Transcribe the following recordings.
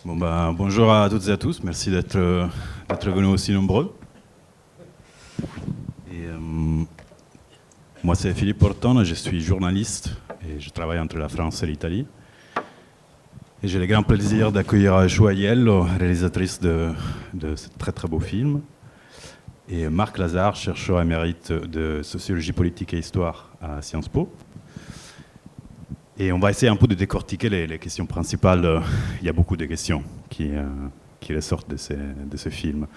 Bonjour à toutes et à tous, merci d'être venus aussi nombreux. Moi c'est Philippe Porton, je suis journaliste et je travaille entre la France et l'Italie. Et j'ai le grand plaisir d'accueillir Joa Aiello, réalisatrice de ce très très beau film, et Marc Lazare, chercheur émérite de sociologie politique et histoire à Sciences Po. Et on va essayer un peu de décortiquer les questions principales. Il y a beaucoup de questions qui ressortent de ce film.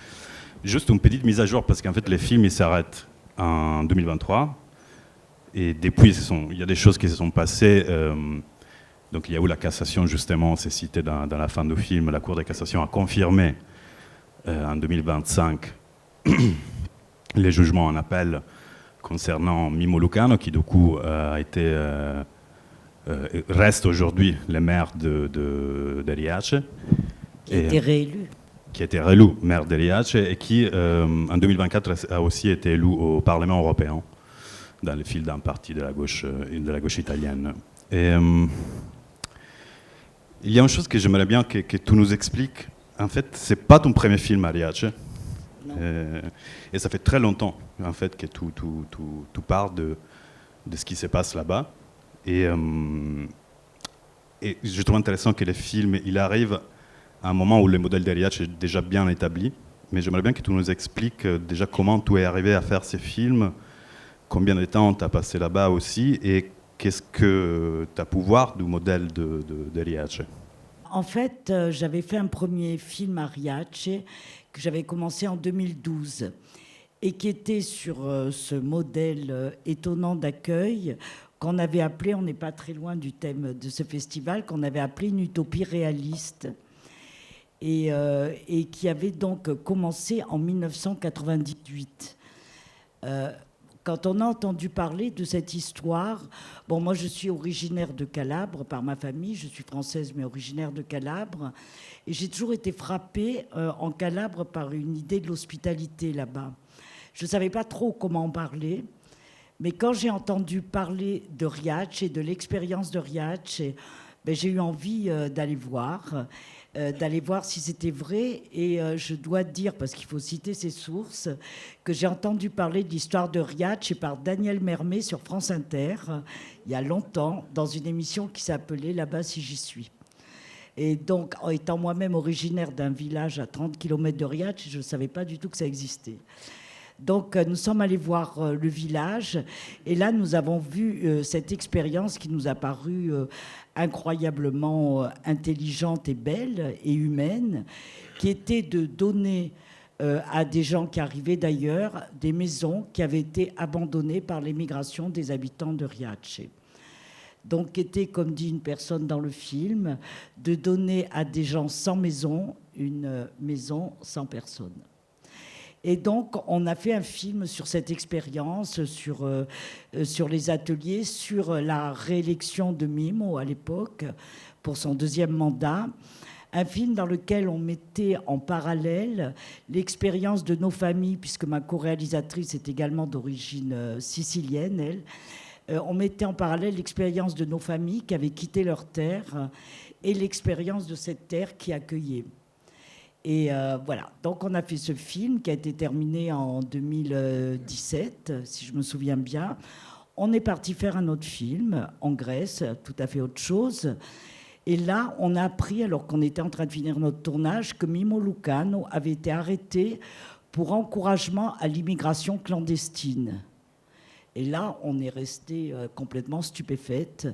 Juste une petite mise à jour, parce qu'en fait, le film s'arrête en 2023. Et depuis, il y a des choses qui se sont passées. Donc il y a eu la cassation, justement, c'est cité dans la fin du film. La Cour de cassation a confirmé en 2025 les jugements en appel concernant Mimmo Lucano, qui du coup reste aujourd'hui le maire de Riace. Qui a été réélu. Qui a été réélu maire de Riace et qui, en 2024, a aussi été élu au Parlement européen, dans le fil d'un parti de la gauche italienne. Et, il y a une chose que j'aimerais bien que tu nous expliques. En fait, c'est pas ton premier film à Riace. Et ça fait très longtemps, en fait, que tu parles de ce qui se passe là-bas. Et je trouve intéressant que le film, il arrive à un moment où le modèle de Riace est déjà bien établi. Mais j'aimerais bien que tu nous expliques déjà comment tu es arrivé à faire ces films, combien de temps tu as passé là-bas aussi, et qu'est-ce que tu as pu voir du modèle de Riace. En fait, j'avais fait un premier film à Riace que j'avais commencé en 2012 et qui était sur ce modèle étonnant d'accueil qu'on avait appelé, on n'est pas très loin du thème de ce festival, qu'on avait appelé une utopie réaliste et qui avait donc commencé en 1998. Quand on a entendu parler de cette histoire, bon, moi je suis originaire de Calabre par ma famille, je suis française mais originaire de Calabre, et j'ai toujours été frappée en Calabre par une idée de l'hospitalité là-bas. Je ne savais pas trop comment en parler, mais quand j'ai entendu parler de Riace et de l'expérience de Riace, ben, j'ai eu envie d'aller voir si c'était vrai. Et je dois dire, parce qu'il faut citer ses sources, que j'ai entendu parler de l'histoire de Riace par Daniel Mermet sur France Inter, il y a longtemps, dans une émission qui s'appelait Là-bas si j'y suis. Et donc, en étant moi-même originaire d'un village à 30 km de Riace, je ne savais pas du tout que ça existait. Donc, nous sommes allés voir le village et là, nous avons vu cette expérience qui nous a paru incroyablement intelligente et belle et humaine, qui était de donner à des gens qui arrivaient d'ailleurs des maisons qui avaient été abandonnées par l'émigration des habitants de Riace. Donc, qui était, comme dit une personne dans le film, de donner à des gens sans maison une maison sans personne. Et donc, on a fait un film sur cette expérience, sur les ateliers, sur la réélection de Mimmo à l'époque, pour son deuxième mandat. Un film dans lequel on mettait en parallèle l'expérience de nos familles, puisque ma co-réalisatrice est également d'origine sicilienne, elle. On mettait en parallèle l'expérience de nos familles qui avaient quitté leur terre et l'expérience de cette terre qui accueillait. Et voilà, donc on a fait ce film qui a été terminé en 2017, si je me souviens bien. On est parti faire un autre film en Grèce, tout à fait autre chose. Et là, on a appris, alors qu'on était en train de finir notre tournage, que Mimmo Lucano avait été arrêté pour encouragement à l'immigration clandestine. Et là, on est resté complètement stupéfaite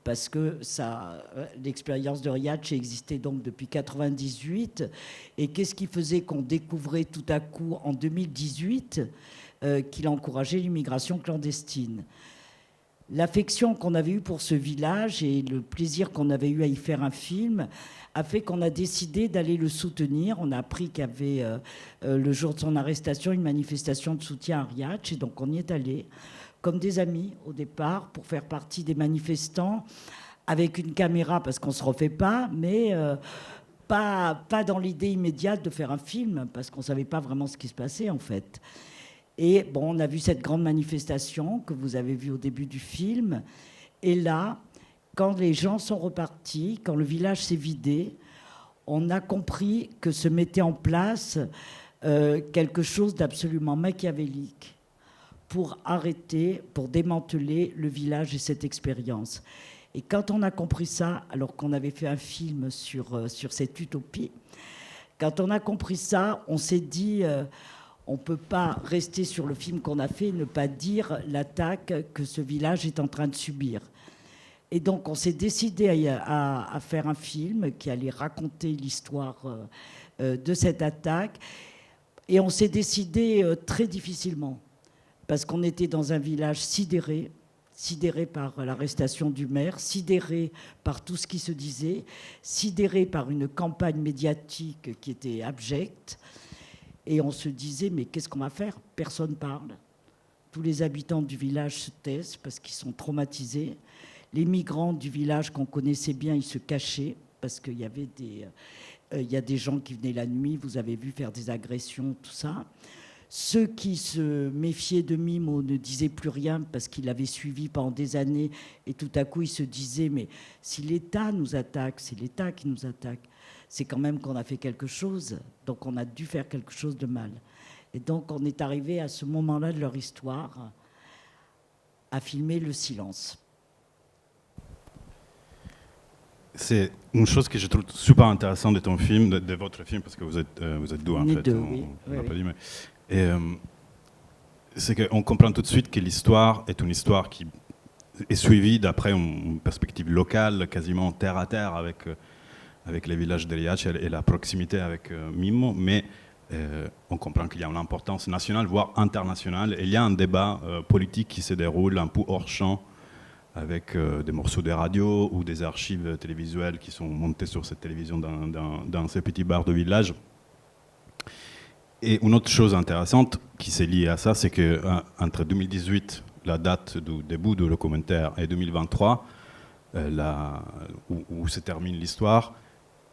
parce que l'expérience de Riace existait donc depuis 1998. Et qu'est-ce qui faisait qu'on découvrait tout à coup en 2018 qu'il encourageait l'immigration clandestine? L'affection qu'on avait eue pour ce village et le plaisir qu'on avait eu à y faire un film a fait qu'on a décidé d'aller le soutenir. On a appris qu'il y avait, le jour de son arrestation, une manifestation de soutien à Riace. Et donc on y est allé comme des amis au départ, pour faire partie des manifestants, avec une caméra, parce qu'on ne se refait pas, mais pas dans l'idée immédiate de faire un film, parce qu'on ne savait pas vraiment ce qui se passait, en fait. Et bon, on a vu cette grande manifestation que vous avez vue au début du film. Et là, quand les gens sont repartis, quand le village s'est vidé, on a compris que se mettait en place quelque chose d'absolument machiavélique pour arrêter, pour démanteler le village et cette expérience. Et quand on a compris ça, alors qu'on avait fait un film sur cette utopie, quand on a compris ça, on s'est dit, on ne peut pas rester sur le film qu'on a fait et ne pas dire l'attaque que ce village est en train de subir. Et donc on s'est décidé à faire un film qui allait raconter l'histoire de cette attaque. Et on s'est décidé très difficilement, parce qu'on était dans un village sidéré par l'arrestation du maire, sidéré par tout ce qui se disait, sidéré par une campagne médiatique qui était abjecte. Et on se disait, mais qu'est-ce qu'on va faire? Personne ne parle. Tous les habitants du village se taisent parce qu'ils sont traumatisés. Les migrants du village qu'on connaissait bien, ils se cachaient parce qu'il y avait il y a des gens qui venaient la nuit, vous avez vu, faire des agressions, tout ça. Ceux qui se méfiaient de Mimo ne disaient plus rien parce qu'ils l'avaient suivi pendant des années et tout à coup ils se disaient, mais si l'État nous attaque, c'est l'État qui nous attaque. C'est quand même qu'on a fait quelque chose, donc on a dû faire quelque chose de mal. Et donc on est arrivé à ce moment-là de leur histoire à filmer le silence. C'est une chose que je trouve super intéressante de ton film, de votre film, parce que vous êtes deux en fait. Deux, on l'a pas dit, mais c'est qu'on comprend tout de suite que l'histoire est une histoire qui est suivie d'après une perspective locale, quasiment terre à terre avec les villages de Riace et la proximité avec Mimmo, mais on comprend qu'il y a une importance nationale, voire internationale. Et il y a un débat politique qui se déroule un peu hors champ, avec des morceaux de radio ou des archives télévisuelles qui sont montées sur cette télévision dans ces petits bars de village. Et une autre chose intéressante qui s'est liée à ça, c'est qu'entre 2018, la date du début du documentaire, et 2023, où se termine l'histoire,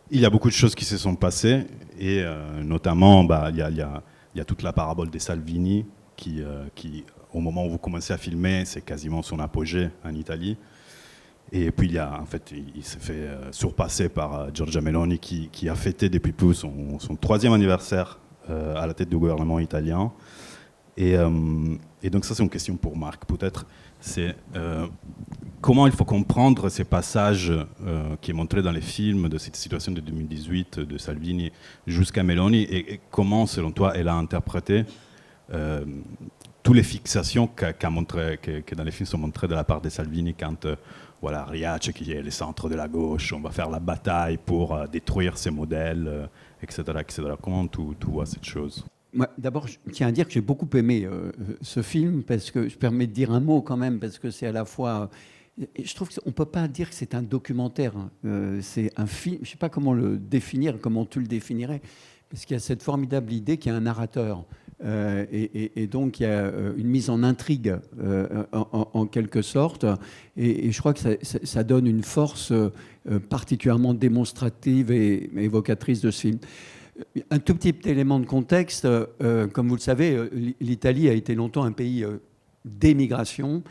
il y a beaucoup de choses qui se sont passées, et notamment, il y a toute la parabole des Salvini qui au moment où vous commencez à filmer, c'est quasiment son apogée en Italie. Et puis il s'est fait surpasser par Giorgia Meloni qui a fêté depuis peu son 3e anniversaire à la tête du gouvernement italien. Et donc ça, c'est une question pour Marc, peut-être. C'est comment il faut comprendre ces passages qui est montré dans les films de cette situation de 2018, de Salvini jusqu'à Meloni, et comment, selon toi, elle a interprété toutes les fixations que dans les films sont montrées de la part de Salvini quand voilà, Riace, qui est le centre de la gauche, on va faire la bataille pour détruire ces modèles, etc., etc. Comment tu vois cette chose? D'abord, je tiens à dire que j'ai beaucoup aimé ce film, parce que je permets de dire un mot quand même, parce que c'est à la fois... je trouve qu'on ne peut pas dire que c'est un documentaire, c'est un film, je ne sais pas comment le définir, comment tu le définirais, parce qu'il y a cette formidable idée qu'il y a un narrateur. Et donc il y a une mise en intrigue en quelque sorte, et je crois que ça donne une force particulièrement démonstrative et évocatrice de ce film. Un tout petit élément de contexte, comme vous le savez, l'Italie a été longtemps un pays d'émigration,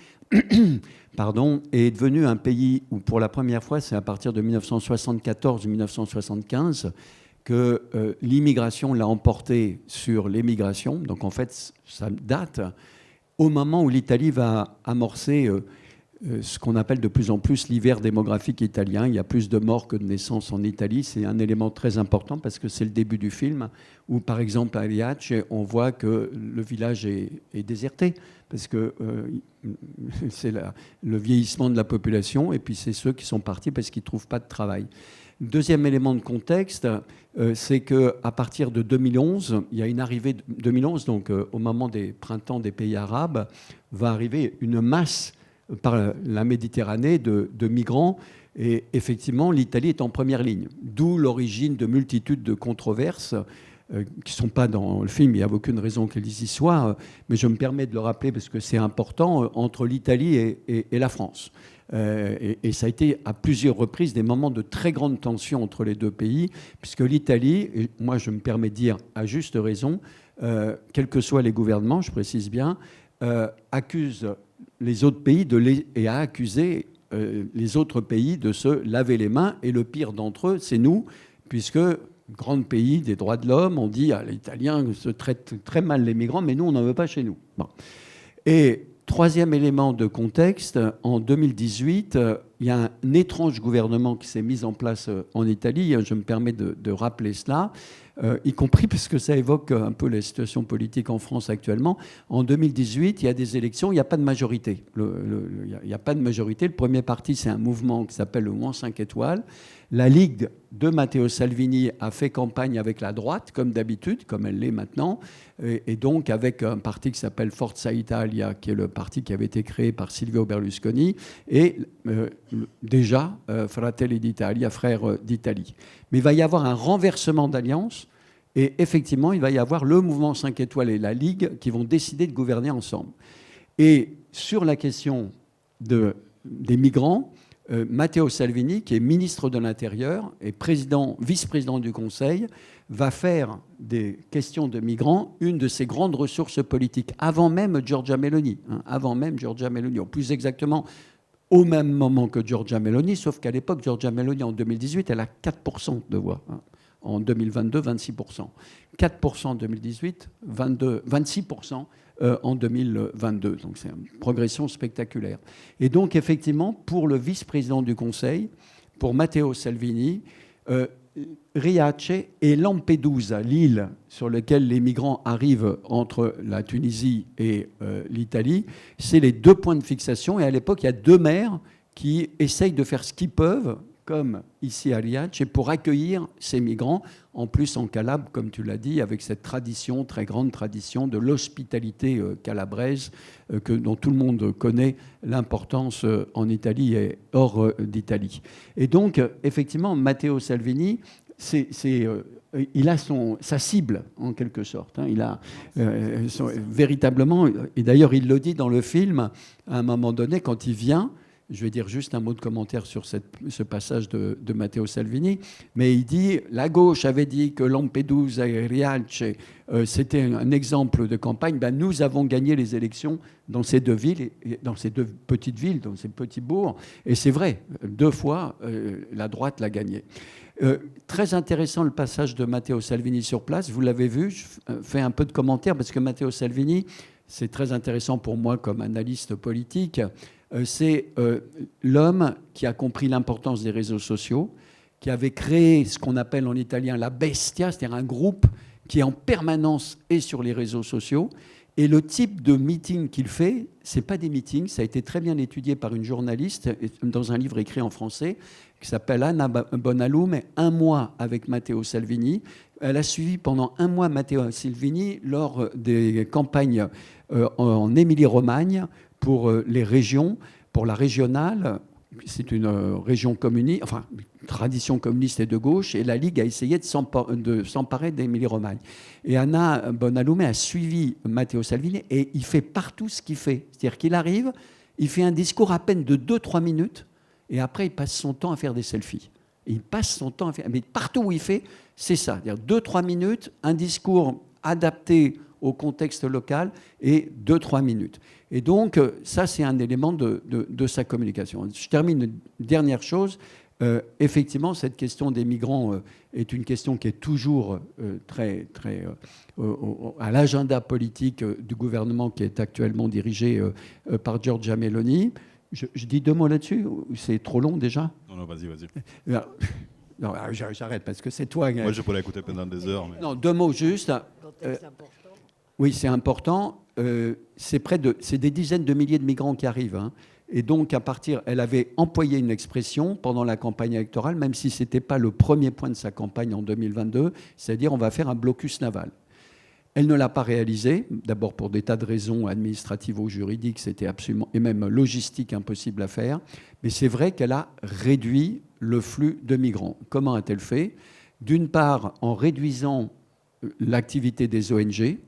pardon, et est devenu un pays où pour la première fois, c'est à partir de 1974-1975, que l'immigration l'a emporté sur l'émigration. Donc en fait, ça date au moment où l'Italie va amorcer ce qu'on appelle de plus en plus l'hiver démographique italien. Il y a plus de morts que de naissances en Italie. C'est un élément très important parce que c'est le début du film où, par exemple, à Riace, on voit que le village est déserté parce que c'est le vieillissement de la population et puis c'est ceux qui sont partis parce qu'ils ne trouvent pas de travail. Deuxième élément de contexte, c'est qu'à partir de 2011, il y a une arrivée de 2011, donc au moment des printemps des pays arabes, va arriver une masse par la Méditerranée de migrants. Et effectivement, l'Italie est en première ligne. D'où l'origine de multitudes de controverses qui ne sont pas dans le film. Il n'y a aucune raison qu'elles y soient. Mais je me permets de le rappeler parce que c'est important, entre l'Italie et la France. Et ça a été à plusieurs reprises des moments de très grande tension entre les deux pays, puisque l'Italie, et moi je me permets de dire à juste raison, quels que soient les gouvernements, je précise bien, accuse les autres pays et a accusé les autres pays de se laver les mains. Et le pire d'entre eux, c'est nous, puisque, grand pays des droits de l'homme, on dit les Italiens se traitent très mal les migrants, mais nous, on n'en veut pas chez nous. Bon. Et troisième élément de contexte, en 2018, il y a un étrange gouvernement qui s'est mis en place en Italie. Je me permets de rappeler cela, y compris parce que ça évoque un peu la situation politique en France actuellement. En 2018, il y a des élections, il n'y a pas de majorité. Il n'y a pas de majorité. Le premier parti, c'est un mouvement qui s'appelle le Mouvement 5 étoiles. La Ligue de Matteo Salvini a fait campagne avec la droite, comme d'habitude, comme elle l'est maintenant, et donc avec un parti qui s'appelle Forza Italia, qui est le parti qui avait été créé par Silvio Berlusconi, et déjà Fratelli d'Italia, frères d'Italie. Mais il va y avoir un renversement d'alliance, et effectivement, il va y avoir le Mouvement 5 étoiles et la Ligue qui vont décider de gouverner ensemble. Et sur la question des migrants, Matteo Salvini, qui est ministre de l'Intérieur et vice-président du Conseil, va faire des questions de migrants une de ses grandes ressources politiques, avant même Giorgia Meloni. Ou plus exactement, au même moment que Giorgia Meloni, sauf qu'à l'époque, Giorgia Meloni, en 2018, elle a 4% de voix. En 2022, 26%. 4% en 2018, 26% en 2022. Donc c'est une progression spectaculaire. Et donc effectivement, pour le vice-président du Conseil, pour Matteo Salvini, Riace et Lampedusa, l'île sur laquelle les migrants arrivent entre la Tunisie et l'Italie, c'est les deux points de fixation. Et à l'époque, il y a deux maires qui essayent de faire ce qu'ils peuvent, comme ici à Riace, pour accueillir ces migrants, en plus en Calabre, comme tu l'as dit, avec cette tradition, très grande tradition de l'hospitalité calabraise, dont tout le monde connaît l'importance en Italie et hors d'Italie. Et donc, effectivement, Matteo Salvini, il a sa cible, en quelque sorte. Il a véritablement, et d'ailleurs, il le dit dans le film, à un moment donné, quand il vient. Je vais dire juste un mot de commentaire sur ce passage de Matteo Salvini, mais il dit « La gauche avait dit que Lampedusa et Riace, c'était un exemple de campagne. Ben, nous avons gagné les élections dans ces deux villes, dans ces deux petites villes, dans ces petits bourgs. » Et c'est vrai, 2 fois, la droite l'a gagné. Très intéressant le passage de Matteo Salvini sur place. Vous l'avez vu, je fais un peu de commentaires parce que Matteo Salvini, c'est très intéressant pour moi comme analyste politique. C'est l'homme qui a compris l'importance des réseaux sociaux, qui avait créé ce qu'on appelle en italien la bestia, c'est-à-dire un groupe qui en permanence est sur les réseaux sociaux. Et le type de meeting qu'il fait, ce n'est pas des meetings, ça a été très bien étudié par une journaliste dans un livre écrit en français qui s'appelle Anna Bonalume, 1 mois avec Matteo Salvini. Elle a suivi pendant 1 mois Matteo Salvini lors des campagnes en Émilie-Romagne pour les régions, pour la régionale. C'est une région communiste, enfin, une tradition communiste et de gauche, et la Ligue a essayé de s'emparer d'Émilie-Romagne. Et Anna Bonalume a suivi Matteo Salvini, et il fait partout ce qu'il fait. C'est-à-dire qu'il arrive, il fait un discours à peine de 2-3 minutes, et après, il passe son temps à faire des selfies. Et il passe son temps à faire... Mais partout où il fait, c'est ça. C'est-à-dire 2-3 minutes, un discours adapté au contexte local, et 2-3 minutes. Et donc, ça, c'est un élément de sa communication. Je termine une dernière chose. Effectivement, cette question des migrants est une question qui est toujours très à l'agenda politique du gouvernement qui est actuellement dirigé par Giorgia Meloni. Je dis 2 mots là-dessus, c'est trop long déjà? Non, vas-y. Non, j'arrête parce que c'est toi. Moi, je pourrais écouter pendant des heures. Mais... Non, 2 mots juste. Oui, c'est important. C'est des dizaines de milliers de migrants qui arrivent. Hein. Et donc, elle avait employé une expression pendant la campagne électorale, même si ce n'était pas le premier point de sa campagne en 2022, c'est-à-dire on va faire un blocus naval. Elle ne l'a pas réalisé, d'abord pour des tas de raisons administratives ou juridiques, c'était absolument, et même logistique, impossible à faire. Mais c'est vrai qu'elle a réduit le flux de migrants. Comment a-t-elle fait? D'une part, en réduisant l'activité des ONG,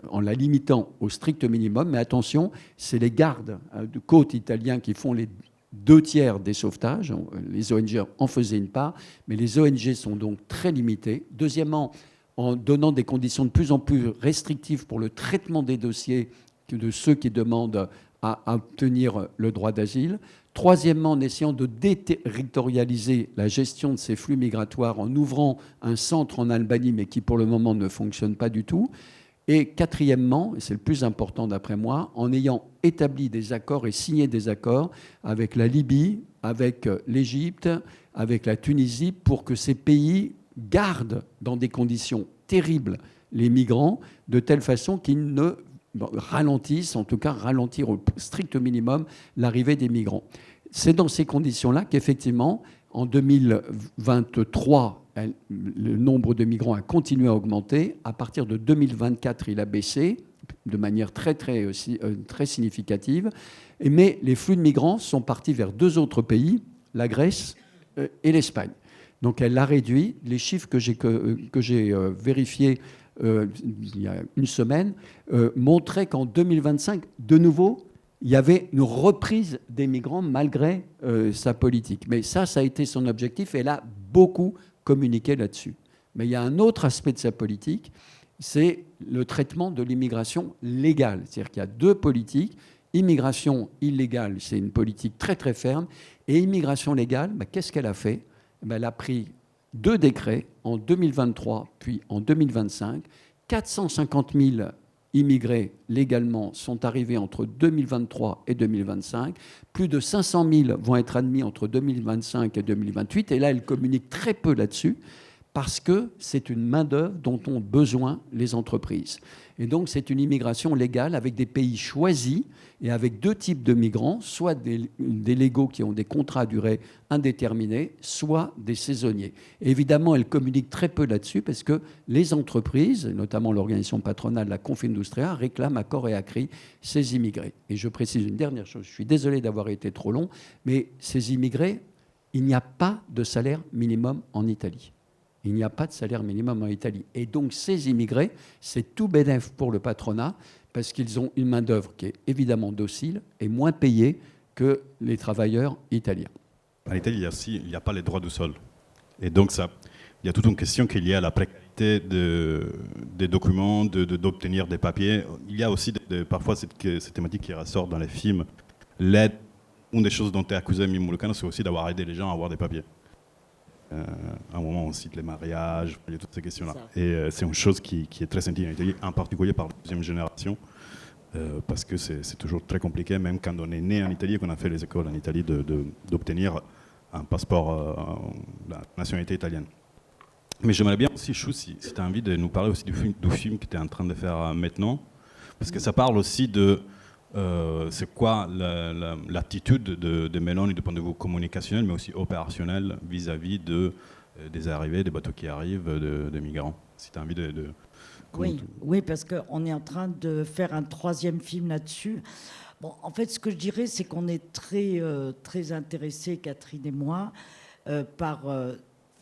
en la limitant au strict minimum. Mais attention, c'est les gardes de côte italiens qui font les 2 tiers des sauvetages. Les ONG en faisaient une part, mais les ONG sont donc très limitées. Deuxièmement, en donnant des conditions de plus en plus restrictives pour le traitement des dossiers de ceux qui demandent à obtenir le droit d'asile. Troisièmement, en essayant de déterritorialiser la gestion de ces flux migratoires en ouvrant un centre en Albanie, mais qui pour le moment ne fonctionne pas du tout. Et quatrièmement, et c'est le plus important d'après moi, en ayant établi des accords et signé des accords avec la Libye, avec l'Égypte, avec la Tunisie, pour que ces pays gardent dans des conditions terribles les migrants, de telle façon qu'ils ne ralentissent, en tout cas ralentir au strict minimum l'arrivée des migrants. C'est dans ces conditions-là qu'effectivement, en 2023, le nombre de migrants a continué à augmenter. À partir de 2024, il a baissé de manière très significative. Mais les flux de migrants sont partis vers deux autres pays, la Grèce et l'Espagne. Donc elle a réduit. Les chiffres que j'ai vérifiés il y a une semaine montraient qu'en 2025, de nouveau, il y avait une reprise des migrants malgré sa politique. Mais ça a été son objectif et elle a beaucoup communiqué là-dessus. Mais il y a un autre aspect de sa politique, c'est le traitement de l'immigration légale. C'est-à-dire qu'il y a deux politiques. Immigration illégale, c'est une politique très très ferme. Et immigration légale, qu'est-ce qu'elle a fait ? Elle a pris 2 décrets en 2023 puis en 2025. 450 000 immigrés légalement sont arrivés entre 2023 et 2025. Plus de 500 000 vont être admis entre 2025 et 2028. Et là, elle communique très peu là-dessus parce que c'est une main-d'œuvre dont ont besoin les entreprises. Et donc, c'est une immigration légale avec des pays choisis et avec deux types de migrants, soit des légaux qui ont des contrats à durée indéterminée, soit des saisonniers. Et évidemment, elle communique très peu là-dessus parce que les entreprises, notamment l'organisation patronale, la Confindustria, réclament à corps et à cri ces immigrés. Et je précise une dernière chose, je suis désolé d'avoir été trop long, mais ces immigrés, il n'y a pas de salaire minimum en Italie. Il n'y a pas de salaire minimum en Italie. Et donc, ces immigrés, c'est tout bénef pour le patronat parce qu'ils ont une main-d'œuvre qui est évidemment docile et moins payée que les travailleurs italiens. En Italie, il n'y a pas les droits du sol. Et donc, il y a toute une question qui est liée à la précarité des documents, d'obtenir des papiers. Il y a aussi parfois cette thématique qui ressort dans les films. L'aide, une des choses dont est accusé Mimmo Lucano, c'est aussi d'avoir aidé les gens à avoir des papiers. À un moment, on cite les mariages, il y a toutes ces questions-là. Et c'est une chose qui est très sentie en Italie, en particulier par la deuxième génération, parce que c'est toujours très compliqué, même quand on est né en Italie et qu'on a fait les écoles en Italie, d'obtenir un passeport, la nationalité italienne. Mais j'aimerais bien aussi, Chou, si tu as envie de nous parler aussi du film que tu es en train de faire maintenant, parce que ça parle aussi de... c'est quoi l'attitude de Meloni du point de vue communicationnel, mais aussi opérationnel vis-à-vis des arrivées, des bateaux qui arrivent, des migrants. Si tu as envie de oui, parce qu'on est en train de faire un 3e film là-dessus. Bon, en fait, ce que je dirais, c'est qu'on est très intéressés, Catherine et moi, par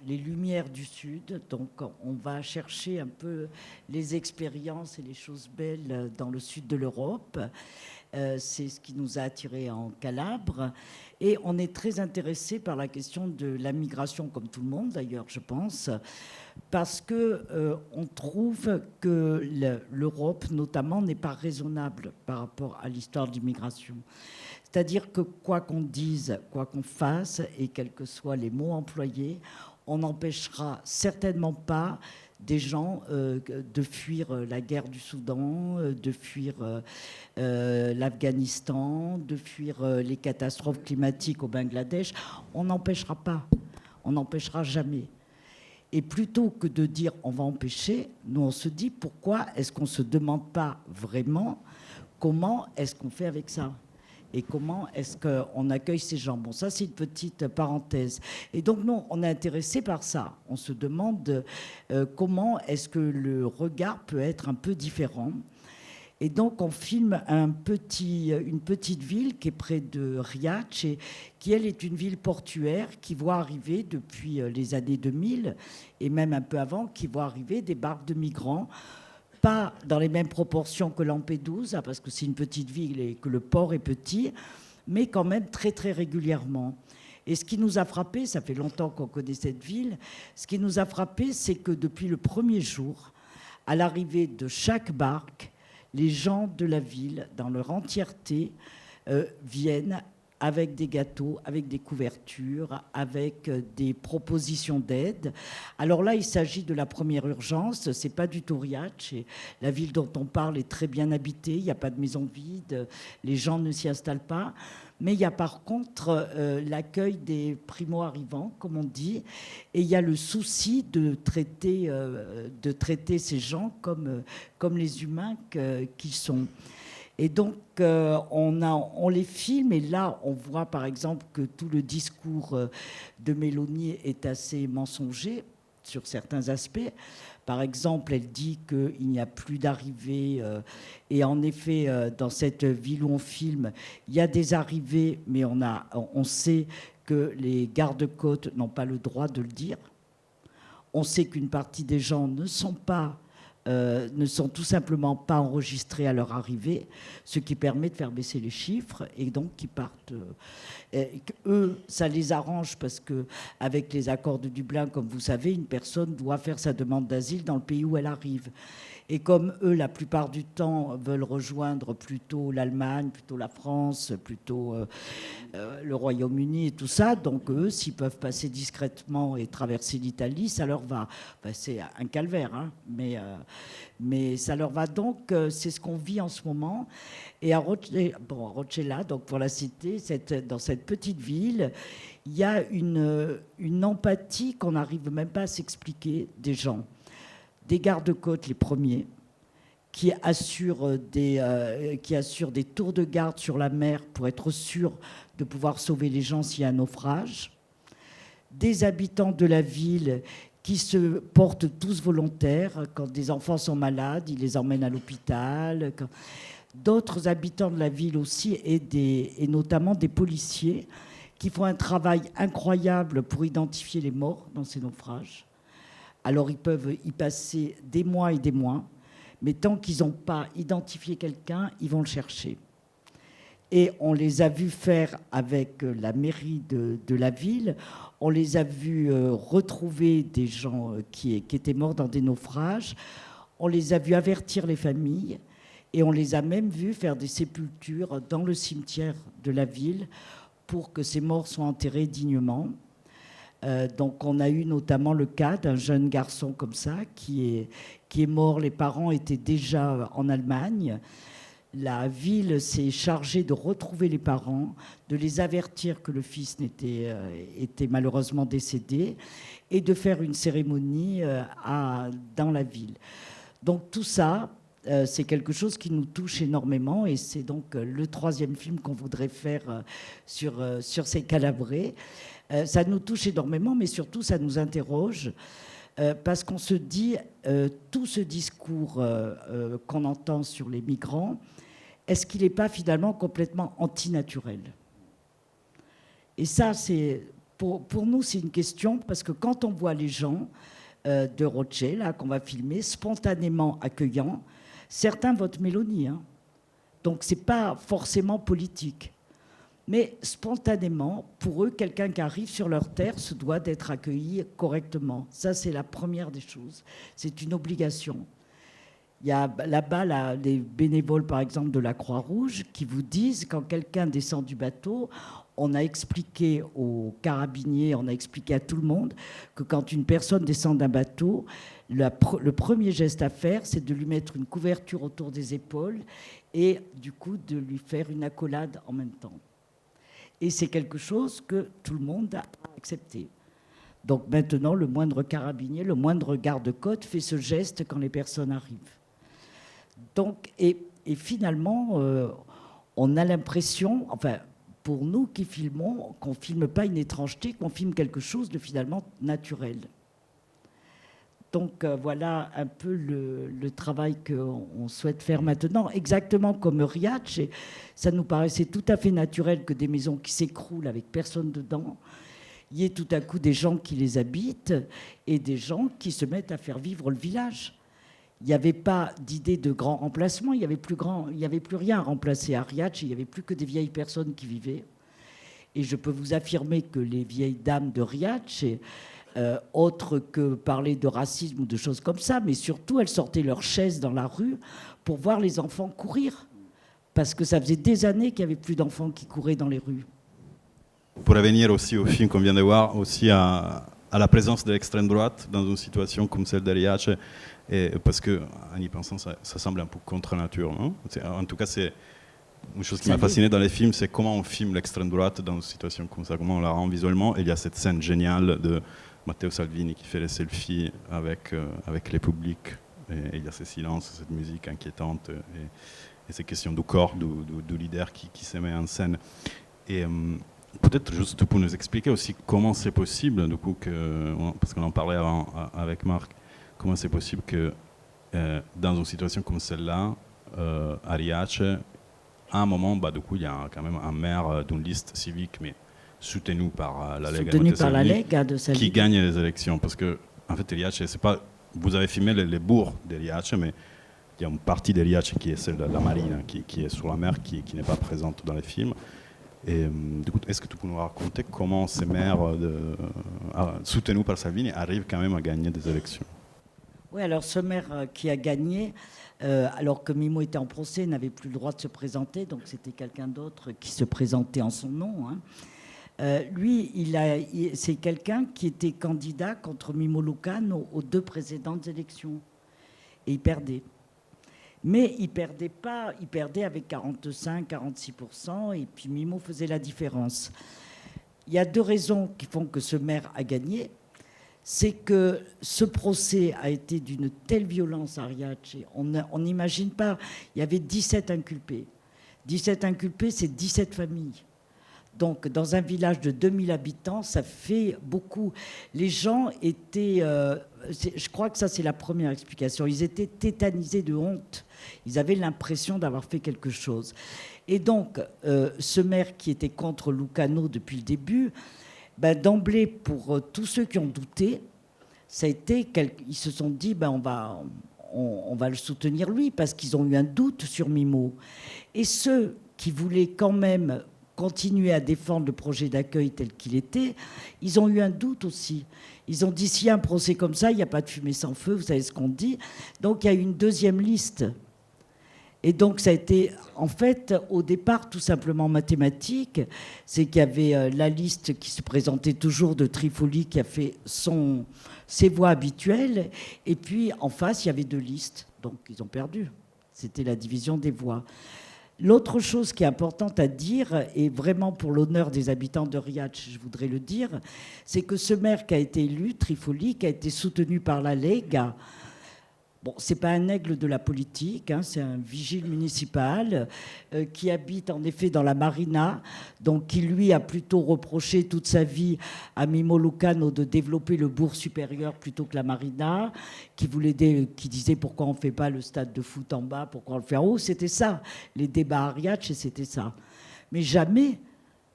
les Lumières du Sud. Donc, on va chercher un peu les expériences et les choses belles dans le sud de l'Europe. C'est ce qui nous a attirés en Calabre. Et on est très intéressé par la question de la migration, comme tout le monde d'ailleurs, je pense, parce qu'on trouve que l'Europe, notamment, n'est pas raisonnable par rapport à l'histoire de l'immigration. C'est-à-dire que quoi qu'on dise, quoi qu'on fasse, et quels que soient les mots employés, on n'empêchera certainement pas des gens de fuir la guerre du Soudan, de fuir l'Afghanistan, de fuir les catastrophes climatiques au Bangladesh. On n'empêchera pas. On n'empêchera jamais. Et plutôt que de dire on va empêcher, nous on se dit pourquoi est-ce qu'on ne se demande pas vraiment comment est-ce qu'on fait avec ça ? Et comment est-ce qu'on accueille ces gens ? Bon, ça, c'est une petite parenthèse. Et donc, nous, on est intéressés par ça. On se demande comment est-ce que le regard peut être un peu différent. Et donc, on filme une petite ville qui est près de Riace, et qui, elle, est une ville portuaire qui voit arriver depuis les années 2000, et même un peu avant, qui voit arriver des barques de migrants, pas dans les mêmes proportions que Lampedusa, parce que c'est une petite ville et que le port est petit, mais quand même très, très régulièrement. Et ce qui nous a frappé, ça fait longtemps qu'on connaît cette ville, ce qui nous a frappé, c'est que depuis le premier jour, à l'arrivée de chaque barque, les gens de la ville, dans leur entièreté, viennent avec des gâteaux, avec des couvertures, avec des propositions d'aide. Alors là, il s'agit de la première urgence, c'est pas du tout Riace. La ville dont on parle est très bien habitée, il n'y a pas de maison vide, les gens ne s'y installent pas. Mais il y a par contre l'accueil des primo-arrivants, comme on dit, et il y a le souci de traiter ces gens comme les humains qu'ils sont. Et donc, on les filme, et là, on voit par exemple que tout le discours de Mélanie est assez mensonger sur certains aspects. Par exemple, elle dit qu'il n'y a plus d'arrivées. Et en effet, dans cette ville où on filme, il y a des arrivées, mais on sait que les gardes-côtes n'ont pas le droit de le dire. On sait qu'une partie des gens ne sont tout simplement pas enregistrés à leur arrivée, ce qui permet de faire baisser les chiffres et donc qui partent. Eux, ça les arrange parce que avec les accords de Dublin, comme vous savez, une personne doit faire sa demande d'asile dans le pays où elle arrive. Et comme eux, la plupart du temps, veulent rejoindre plutôt l'Allemagne, plutôt la France, plutôt le Royaume-Uni et tout ça, donc eux, s'ils peuvent passer discrètement et traverser l'Italie, ça leur va. Enfin, c'est un calvaire, hein, mais ça leur va. Donc, c'est ce qu'on vit en ce moment. Et à Roccella, donc pour la citer, dans cette petite ville, il y a une empathie qu'on n'arrive même pas à s'expliquer des gens. Des gardes-côtes, les premiers, qui assurent des tours de garde sur la mer pour être sûrs de pouvoir sauver les gens s'il y a un naufrage. Des habitants de la ville qui se portent tous volontaires. Quand des enfants sont malades, ils les emmènent à l'hôpital. D'autres habitants de la ville aussi, et notamment des policiers, qui font un travail incroyable pour identifier les morts dans ces naufrages. Alors ils peuvent y passer des mois et des mois, mais tant qu'ils n'ont pas identifié quelqu'un, ils vont le chercher. Et on les a vus faire avec la mairie de la ville, on les a vus retrouver des gens qui étaient morts dans des naufrages, on les a vus avertir les familles, et on les a même vus faire des sépultures dans le cimetière de la ville pour que ces morts soient enterrés dignement. Donc on a eu notamment le cas d'un jeune garçon comme ça qui est mort. Les parents étaient déjà en Allemagne. La ville s'est chargée de retrouver les parents, de les avertir que le fils était malheureusement décédé et de faire une cérémonie dans la ville. Donc tout ça, c'est quelque chose qui nous touche énormément, et c'est donc le troisième film qu'on voudrait faire sur ces Calabrés. Ça nous touche énormément, mais surtout ça nous interroge, parce qu'on se dit, tout ce discours qu'on entend sur les migrants, est-ce qu'il n'est pas finalement complètement antinaturel ? Et ça, pour nous, c'est une question, parce que quand on voit les gens de Rothschild, là, qu'on va filmer, spontanément accueillants, certains votent Mélanie, hein. Donc c'est pas forcément politique. Mais spontanément, pour eux, quelqu'un qui arrive sur leur terre se doit d'être accueilli correctement. Ça, c'est la première des choses. C'est une obligation. Il y a là-bas les bénévoles, par exemple, de la Croix-Rouge, qui vous disent, quand quelqu'un descend du bateau, on a expliqué aux carabiniers, on a expliqué à tout le monde que quand une personne descend d'un bateau, le premier geste à faire, c'est de lui mettre une couverture autour des épaules et du coup de lui faire une accolade en même temps. Et c'est quelque chose que tout le monde a accepté. Donc maintenant, le moindre carabinier, le moindre garde-côte fait ce geste quand les personnes arrivent. Donc, et finalement, on a l'impression, enfin, pour nous qui filmons, qu'on ne filme pas une étrangeté, qu'on filme quelque chose de finalement naturel. Donc voilà un peu le travail qu'on souhaite faire maintenant, exactement comme Riace. Ça nous paraissait tout à fait naturel que des maisons qui s'écroulent avec personne dedans, il y ait tout à coup des gens qui les habitent et des gens qui se mettent à faire vivre le village. Il n'y avait pas d'idée de grand remplacement, il n'y avait plus rien à remplacer à Riace, il n'y avait plus que des vieilles personnes qui vivaient. Et je peux vous affirmer que les vieilles dames de Riace, autre que parler de racisme ou de choses comme ça, mais surtout elles sortaient leurs chaises dans la rue pour voir les enfants courir. parce que ça faisait des années qu'il n'y avait plus d'enfants qui couraient dans les rues. Pour revenir aussi au film qu'on vient de voir, aussi à la présence de l'extrême droite dans une situation comme celle de Riace, et parce qu'en y pensant, ça semble un peu contre nature. Non, en tout cas, c'est une chose qui m'a fasciné dans les films, c'est comment on filme l'extrême droite dans une situation comme ça, comment on la rend visuellement. Et il y a cette scène géniale de Matteo Salvini qui fait les selfies avec les publics. Et il y a ces silences, cette musique inquiétante et ces questions du corps du leader qui se met en scène. Et peut-être juste pour nous expliquer aussi comment c'est possible, du coup, parce qu'on en parlait avant avec Marc, comment c'est possible que dans une situation comme celle-là, à Riace, à un moment, du coup, il y a quand même un maire d'une liste civique, mais soutenu par la Lega de Salvini, qui gagne les élections. Parce que, en fait, Riace, c'est pas. Vous avez filmé les bourgs de Riace, mais il y a une partie de Riace qui est celle de la marine, qui est sur la mer, qui n'est pas présente dans les films. Et du coup, est-ce que tu peux nous raconter comment ces maires soutenus par Salvini arrivent quand même à gagner des élections? Oui, alors ce maire qui a gagné, alors que Mimo était en procès, n'avait plus le droit de se présenter, donc c'était quelqu'un d'autre qui se présentait en son nom. Lui, c'est quelqu'un qui était candidat contre Mimo Lucano aux 2 précédentes élections. Et il perdait. Mais il perdait pas, il perdait avec 45-46%, et puis Mimo faisait la différence. Il y a 2 raisons qui font que ce maire a gagné. C'est que ce procès a été d'une telle violence à Riace. On n'imagine pas. Il y avait 17 inculpés. 17 inculpés, c'est 17 familles. Donc, dans un village de 2000 habitants, ça fait beaucoup. Les gens étaient... je crois que ça, c'est la première explication. Ils étaient tétanisés de honte. Ils avaient l'impression d'avoir fait quelque chose. Et donc, ce maire qui était contre Lucano depuis le début... d'emblée, pour tous ceux qui ont douté, ça a été ils se sont dit on va le soutenir lui, parce qu'ils ont eu un doute sur Mimo. Et ceux qui voulaient quand même continuer à défendre le projet d'accueil tel qu'il était, ils ont eu un doute aussi. Ils ont dit, s'il y a un procès comme ça, il n'y a pas de fumée sans feu, vous savez ce qu'on dit. Donc il y a eu une 2e liste. Et donc ça a été, en fait, au départ, tout simplement mathématique. C'est qu'il y avait la liste qui se présentait toujours de Trifoli, qui a fait ses voix habituelles. Et puis, en face, il y avait 2 listes. Donc, ils ont perdu. C'était la division des voix. L'autre chose qui est importante à dire, et vraiment pour l'honneur des habitants de Riace, je voudrais le dire, c'est que ce maire qui a été élu, Trifoli, qui a été soutenu par la Lega, bon, ce n'est pas un aigle de la politique, c'est un vigile municipal qui habite en effet dans la marina, donc qui lui a plutôt reproché toute sa vie à Mimo Lucano de développer le bourg supérieur plutôt que la marina, qui disait pourquoi on ne fait pas le stade de foot en bas, pourquoi on le fait en haut. C'était ça, les débats à Riace, c'était ça. Mais jamais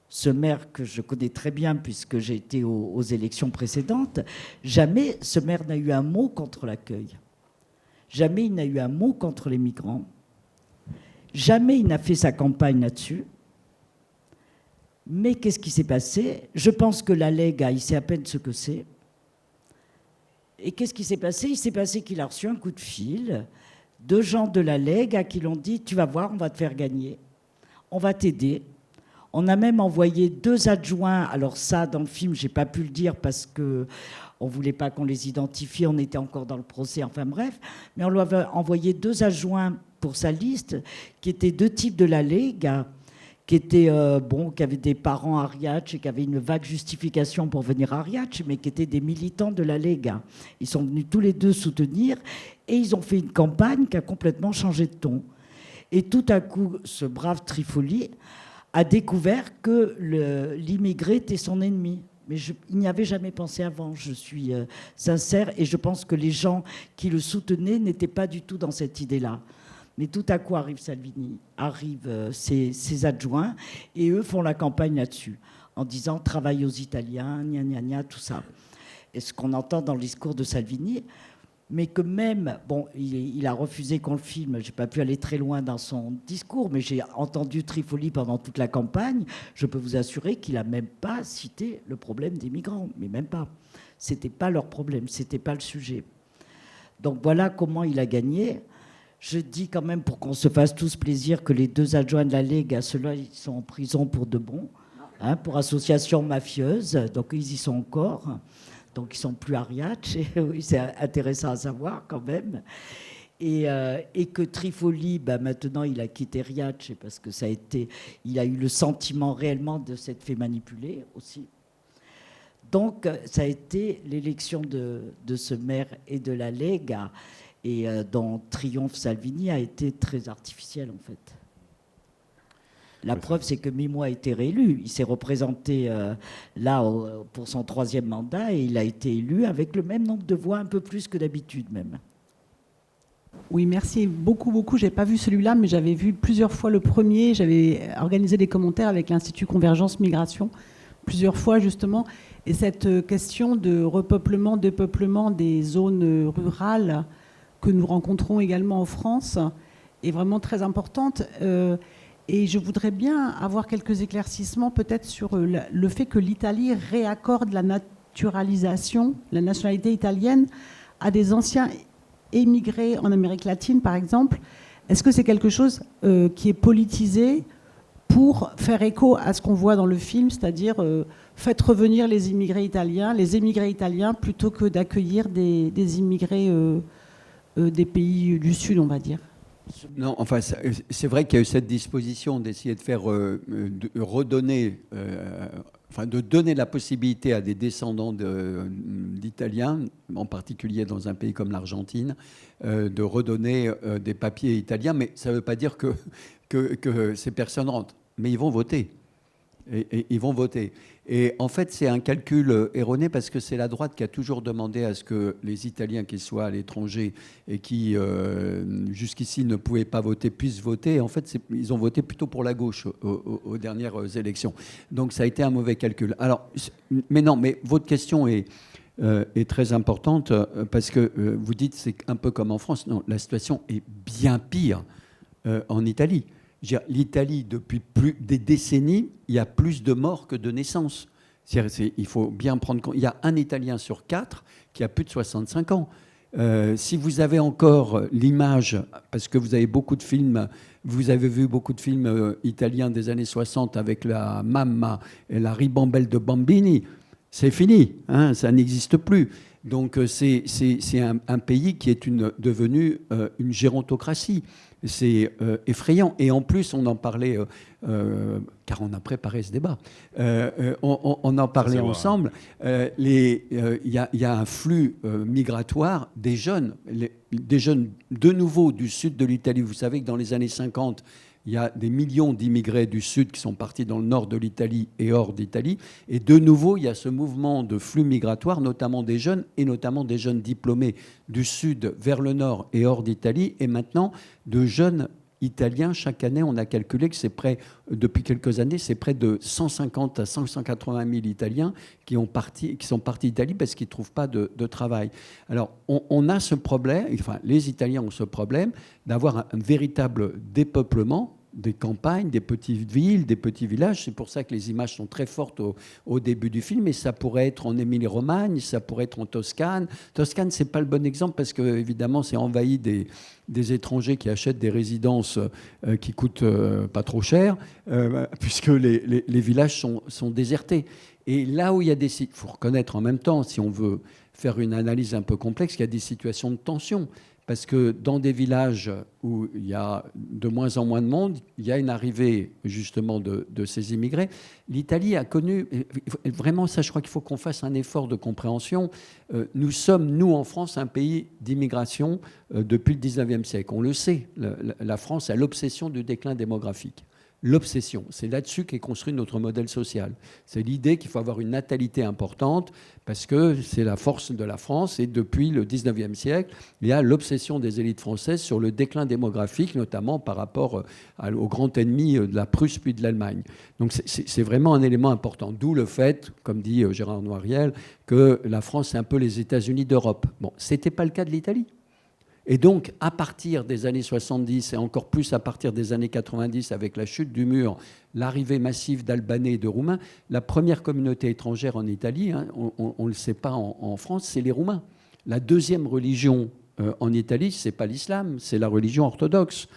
ce maire que je connais très bien puisque j'ai été aux élections précédentes, jamais ce maire n'a eu un mot contre l'accueil. Jamais il n'a eu un mot contre les migrants. Jamais il n'a fait sa campagne là-dessus. Mais qu'est-ce qui s'est passé? Je pense que la Lega, il sait à peine ce que c'est. Et qu'est-ce qui s'est passé? Il s'est passé qu'il a reçu un coup de fil de gens de la Lega qui l'ont dit, tu vas voir, on va te faire gagner. On va t'aider. On a même envoyé 2 adjoints. Alors ça, dans le film, je n'ai pas pu le dire parce que on ne voulait pas qu'on les identifie, on était encore dans le procès, enfin bref. Mais on lui avait envoyé 2 adjoints pour sa liste, qui étaient 2 types de la Lega, qui avaient des parents à Riace, qui avaient une vague justification pour venir à Riace, mais qui étaient des militants de la Lega. Ils sont venus tous les 2 soutenir, et ils ont fait une campagne qui a complètement changé de ton. Et tout à coup, ce brave Trifoli a découvert que l'immigré était son ennemi. Mais il n'y avait jamais pensé avant, je suis sincère, et je pense que les gens qui le soutenaient n'étaient pas du tout dans cette idée-là. Mais tout à coup arrive Salvini, arrivent ses adjoints, et eux font la campagne là-dessus, en disant « travail aux Italiens, gna gna gna », tout ça. Et ce qu'on entend dans le discours de Salvini, mais que même, bon, il a refusé qu'on le filme, je n'ai pas pu aller très loin dans son discours, mais j'ai entendu Trifoli pendant toute la campagne, je peux vous assurer qu'il n'a même pas cité le problème des migrants, mais même pas. Ce n'était pas leur problème, ce n'était pas le sujet. Donc voilà comment il a gagné. Je dis quand même, pour qu'on se fasse tous plaisir, que les 2 adjoints de la Ligue, ceux-là, ils sont en prison pour de bon, hein, pour association mafieuse. Donc, ils y sont encore. Donc, ils sont plus à Riace. Oui, c'est intéressant à savoir quand même. Et que Trifoli, maintenant, il a quitté Riace parce que il a eu le sentiment réellement de s'être fait manipuler aussi. Donc, ça a été l'élection de ce maire et de la Lega, et dont triomphe Salvini a été très artificiel, en fait. La preuve, c'est que Mimo a été réélu. Il s'est représenté pour son 3e mandat, et il a été élu avec le même nombre de voix, un peu plus que d'habitude même. Oui, merci beaucoup. J'ai pas vu celui-là, mais j'avais vu plusieurs fois le premier. J'avais organisé des commentaires avec l'Institut Convergence Migration plusieurs fois, justement. Et cette question de repeuplement, dépeuplement des zones rurales que nous rencontrons également en France est vraiment très importante. Et je voudrais bien avoir quelques éclaircissements peut-être sur le fait que l'Italie réaccorde la naturalisation, la nationalité italienne à des anciens émigrés en Amérique latine, par exemple. Est-ce que c'est quelque chose qui est politisé pour faire écho à ce qu'on voit dans le film, c'est-à-dire faites revenir les émigrés italiens, plutôt que d'accueillir des immigrés des pays du Sud, on va dire? Non, enfin, c'est vrai qu'il y a eu cette disposition d'essayer de faire redonner, de donner la possibilité à des descendants d'Italiens, en particulier dans un pays comme l'Argentine, de redonner des papiers italiens. Mais ça ne veut pas dire que ces personnes rentrent. Mais ils vont voter. Et ils vont voter. Et en fait, c'est un calcul erroné parce que c'est la droite qui a toujours demandé à ce que les Italiens qui soient à l'étranger et qui, jusqu'ici, ne pouvaient pas voter, puissent voter. Et en fait, ils ont voté plutôt pour la gauche aux dernières élections. Donc, ça a été un mauvais calcul. Alors, mais votre question est très importante parce que vous dites c'est un peu comme en France. Non, la situation est bien pire en Italie. L'Italie, depuis des décennies, il y a plus de morts que de naissances. Il faut bien prendre compte. Il y a un Italien sur 4 qui a plus de 65 ans. Si vous avez encore l'image, parce que vous avez beaucoup de films, vous avez vu beaucoup de films italiens des années 60 avec la Mamma et la ribambelle de Bambini, c'est fini, hein, ça n'existe plus. Donc c'est un pays qui est devenu une gérontocratie. C'est effrayant. Et en plus, on en parlait, car on a préparé ce débat, on en parlait ensemble. Il y a un flux migratoire des jeunes de nouveau du sud de l'Italie. Vous savez que dans les années 50, il y a des millions d'immigrés du Sud qui sont partis dans le nord de l'Italie et hors d'Italie. Et de nouveau, il y a ce mouvement de flux migratoire, notamment des jeunes, et notamment des jeunes diplômés du Sud vers le nord et hors d'Italie. Et maintenant, de jeunes Italiens. Chaque année, on a calculé que depuis quelques années, c'est près de 150 à 180 000 Italiens qui sont partis d'Italie parce qu'ils ne trouvent pas de travail. Alors, on a ce problème, enfin, les Italiens ont ce problème d'avoir un véritable dépeuplement des campagnes, des petites villes, des petits villages. C'est pour ça que les images sont très fortes au début du film. Et ça pourrait être en Émilie-Romagne, ça pourrait être en Toscane. Toscane, c'est pas le bon exemple parce que évidemment, c'est envahi des étrangers qui achètent des résidences qui coûtent pas trop cher, puisque les villages sont désertés. Et là où il y a il faut reconnaître en même temps, si on veut faire une analyse un peu complexe, qu'il y a des situations de tension. Parce que dans des villages où il y a de moins en moins de monde, il y a une arrivée justement de ces immigrés. L'Italie a connu, vraiment ça je crois qu'il faut qu'on fasse un effort de compréhension. Nous sommes, nous en France, un pays d'immigration depuis le 19e siècle. On le sait, la France a l'obsession du déclin démographique. L'obsession, c'est là-dessus qu'est construit notre modèle social. C'est l'idée qu'il faut avoir une natalité importante parce que c'est la force de la France et depuis le 19e siècle, il y a l'obsession des élites françaises sur le déclin démographique, notamment par rapport au grand ennemi de la Prusse puis de l'Allemagne. Donc c'est vraiment un élément important. D'où le fait, comme dit Gérard Noiriel, que la France c'est un peu les États-Unis d'Europe. Bon, ce n'était pas le cas de l'Italie. Et donc, à partir des années 70 et encore plus à partir des années 90, avec la chute du mur, l'arrivée massive d'Albanais et de Roumains, la première communauté étrangère en Italie, hein, on ne le sait pas en France, c'est les Roumains. La deuxième religion en Italie, ce n'est pas l'islam, c'est la religion orthodoxe.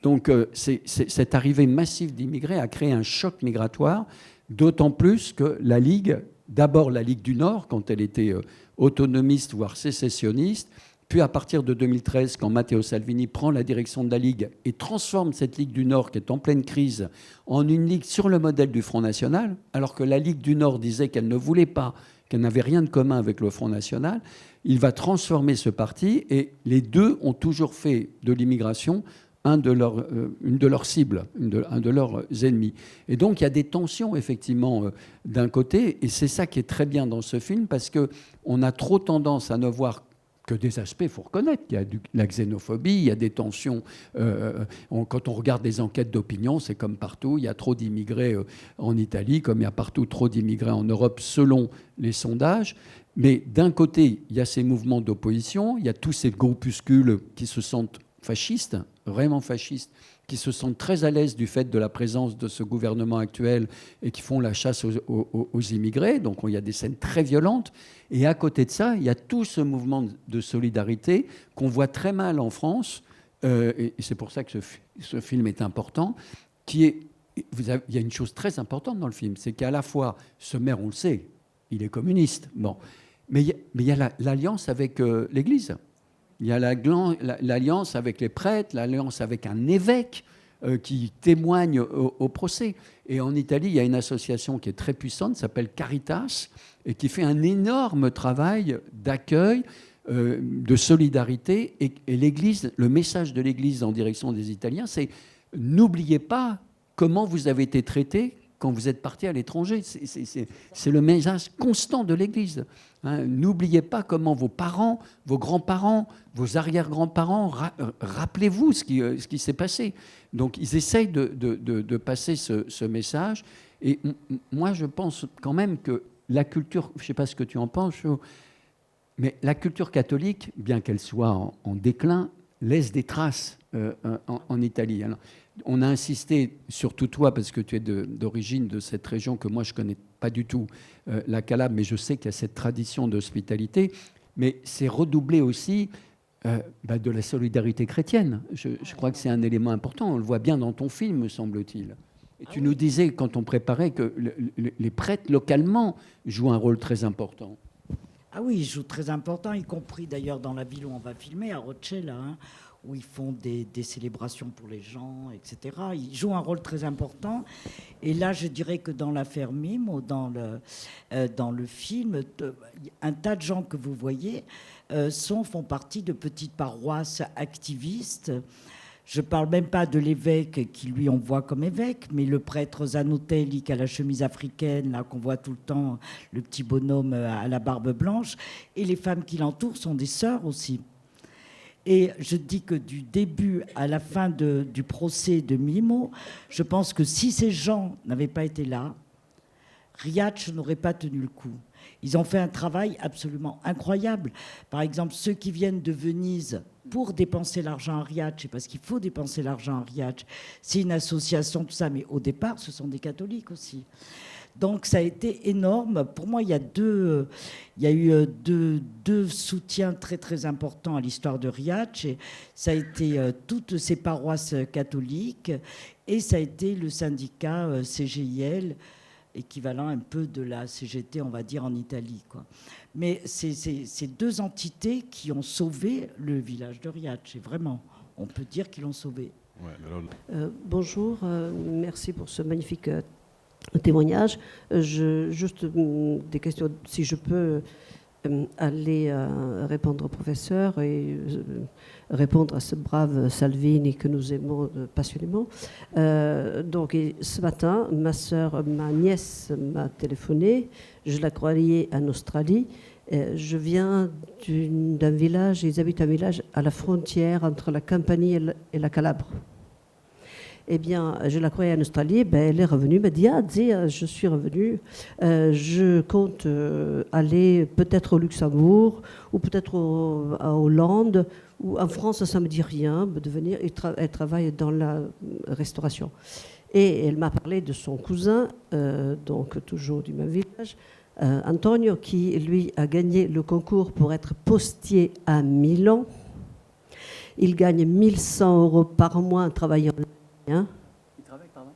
Donc cette arrivée massive d'immigrés a créé un choc migratoire, d'autant plus que la Ligue, d'abord la Ligue du Nord, quand elle était autonomiste, voire sécessionniste, puis à partir de 2013, quand Matteo Salvini prend la direction de la Ligue et transforme cette Ligue du Nord, qui est en pleine crise, en une Ligue sur le modèle du Front National, alors que la Ligue du Nord disait qu'elle ne voulait pas, qu'elle n'avait rien de commun avec le Front National, il va transformer ce parti, et les deux ont toujours fait de l'immigration une de leurs cibles, un de leurs ennemis. Et donc il y a des tensions, effectivement, d'un côté, et c'est ça qui est très bien dans ce film, parce qu'on a trop tendance à ne voir que des aspects, il faut reconnaître. Il y a la xénophobie, il y a des tensions. Quand on regarde des enquêtes d'opinion, c'est comme partout. Il y a trop d'immigrés en Italie, comme il y a partout trop d'immigrés en Europe, selon les sondages. Mais d'un côté, il y a ces mouvements d'opposition, il y a tous ces groupuscules qui se sentent fascistes, vraiment fascistes, qui se sentent très à l'aise du fait de la présence de ce gouvernement actuel et qui font la chasse aux immigrés. Donc il y a des scènes très violentes. Et à côté de ça, il y a tout ce mouvement de solidarité qu'on voit très mal en France, et c'est pour ça que ce film est important, il y a une chose très importante dans le film, c'est qu'à la fois, ce maire, on le sait, il est communiste, bon, mais il y a l'alliance avec l'Église. Il y a l'alliance avec les prêtres, l'alliance avec un évêque qui témoigne au procès. Et en Italie, il y a une association qui est très puissante, qui s'appelle Caritas, et qui fait un énorme travail d'accueil, de solidarité. Et l'Église, le message de l'Église en direction des Italiens, c'est « N'oubliez pas comment vous avez été traités quand vous êtes partis à l'étranger ». C'est le message constant de l'Église. Hein, n'oubliez pas comment vos parents, vos grands-parents, vos arrière-grands-parents, rappelez-vous ce qui s'est passé. Donc ils essayent de passer ce message. Et moi, je pense quand même que la culture, je ne sais pas ce que tu en penses, mais la culture catholique, bien qu'elle soit en déclin, laisse des traces en Italie. Alors, on a insisté, surtout toi, parce que tu es d'origine de cette région que moi je ne connais pas du tout, la Calabre, mais je sais qu'il y a cette tradition d'hospitalité, mais c'est redoublé aussi de la solidarité chrétienne. Je crois que c'est un élément important, on le voit bien dans ton film, me semble-t-il. Et tu nous disais, quand on préparait, que les prêtres localement jouent un rôle très important. Ah oui, ils jouent très important, y compris d'ailleurs dans la ville où on va filmer, à Roccella, hein, où ils font des célébrations pour les gens, etc. Ils jouent un rôle très important. Et là, je dirais que dans l'affaire Mimo, dans le film, un tas de gens que vous voyez font partie de petites paroisses activistes. Je ne parle même pas de l'évêque qui, lui, on voit comme évêque, mais le prêtre Zanotelli qui a la chemise africaine, là, qu'on voit tout le temps, le petit bonhomme à la barbe blanche. Et les femmes qui l'entourent sont des sœurs aussi. Et je dis que du début à la fin du procès de Mimo, je pense que si ces gens n'avaient pas été là, Riace n'aurait pas tenu le coup. Ils ont fait un travail absolument incroyable. Par exemple, ceux qui viennent de Venise pour dépenser l'argent à Riace, parce qu'il faut dépenser l'argent à Riace, c'est une association, tout ça, mais au départ, ce sont des catholiques aussi. Donc ça a été énorme. Pour moi, il y a eu deux soutiens très très importants à l'histoire de Riace. Ça a été toutes ces paroisses catholiques et ça a été le syndicat CGIL, équivalent un peu de la CGT, on va dire, en Italie, quoi. Mais c'est ces deux entités qui ont sauvé le village de Riace. Vraiment, on peut dire qu'ils l'ont sauvé. Ouais, bonjour, merci pour ce magnifique témoignage. Juste des questions, si je peux aller répondre au professeur et répondre à ce brave Salvini que nous aimons passionnément. Donc, ce matin, ma nièce m'a téléphoné. Je la croyais en Australie. Je viens d'un village, ils habitent un village à la frontière entre la Campanie et la Calabre. Eh bien, je la croyais en Australie, elle est revenue, m'a dit, je suis revenue, je compte aller peut-être au Luxembourg, ou peut-être à Hollande, ou en France, ça ne me dit rien, de venir, elle travaille dans la restauration. Et elle m'a parlé de son cousin, donc toujours du même village, Antonio, qui, lui, a gagné le concours pour être postier à Milan. Il gagne 1100 € par mois en travaillant italien. Il travaille, pardon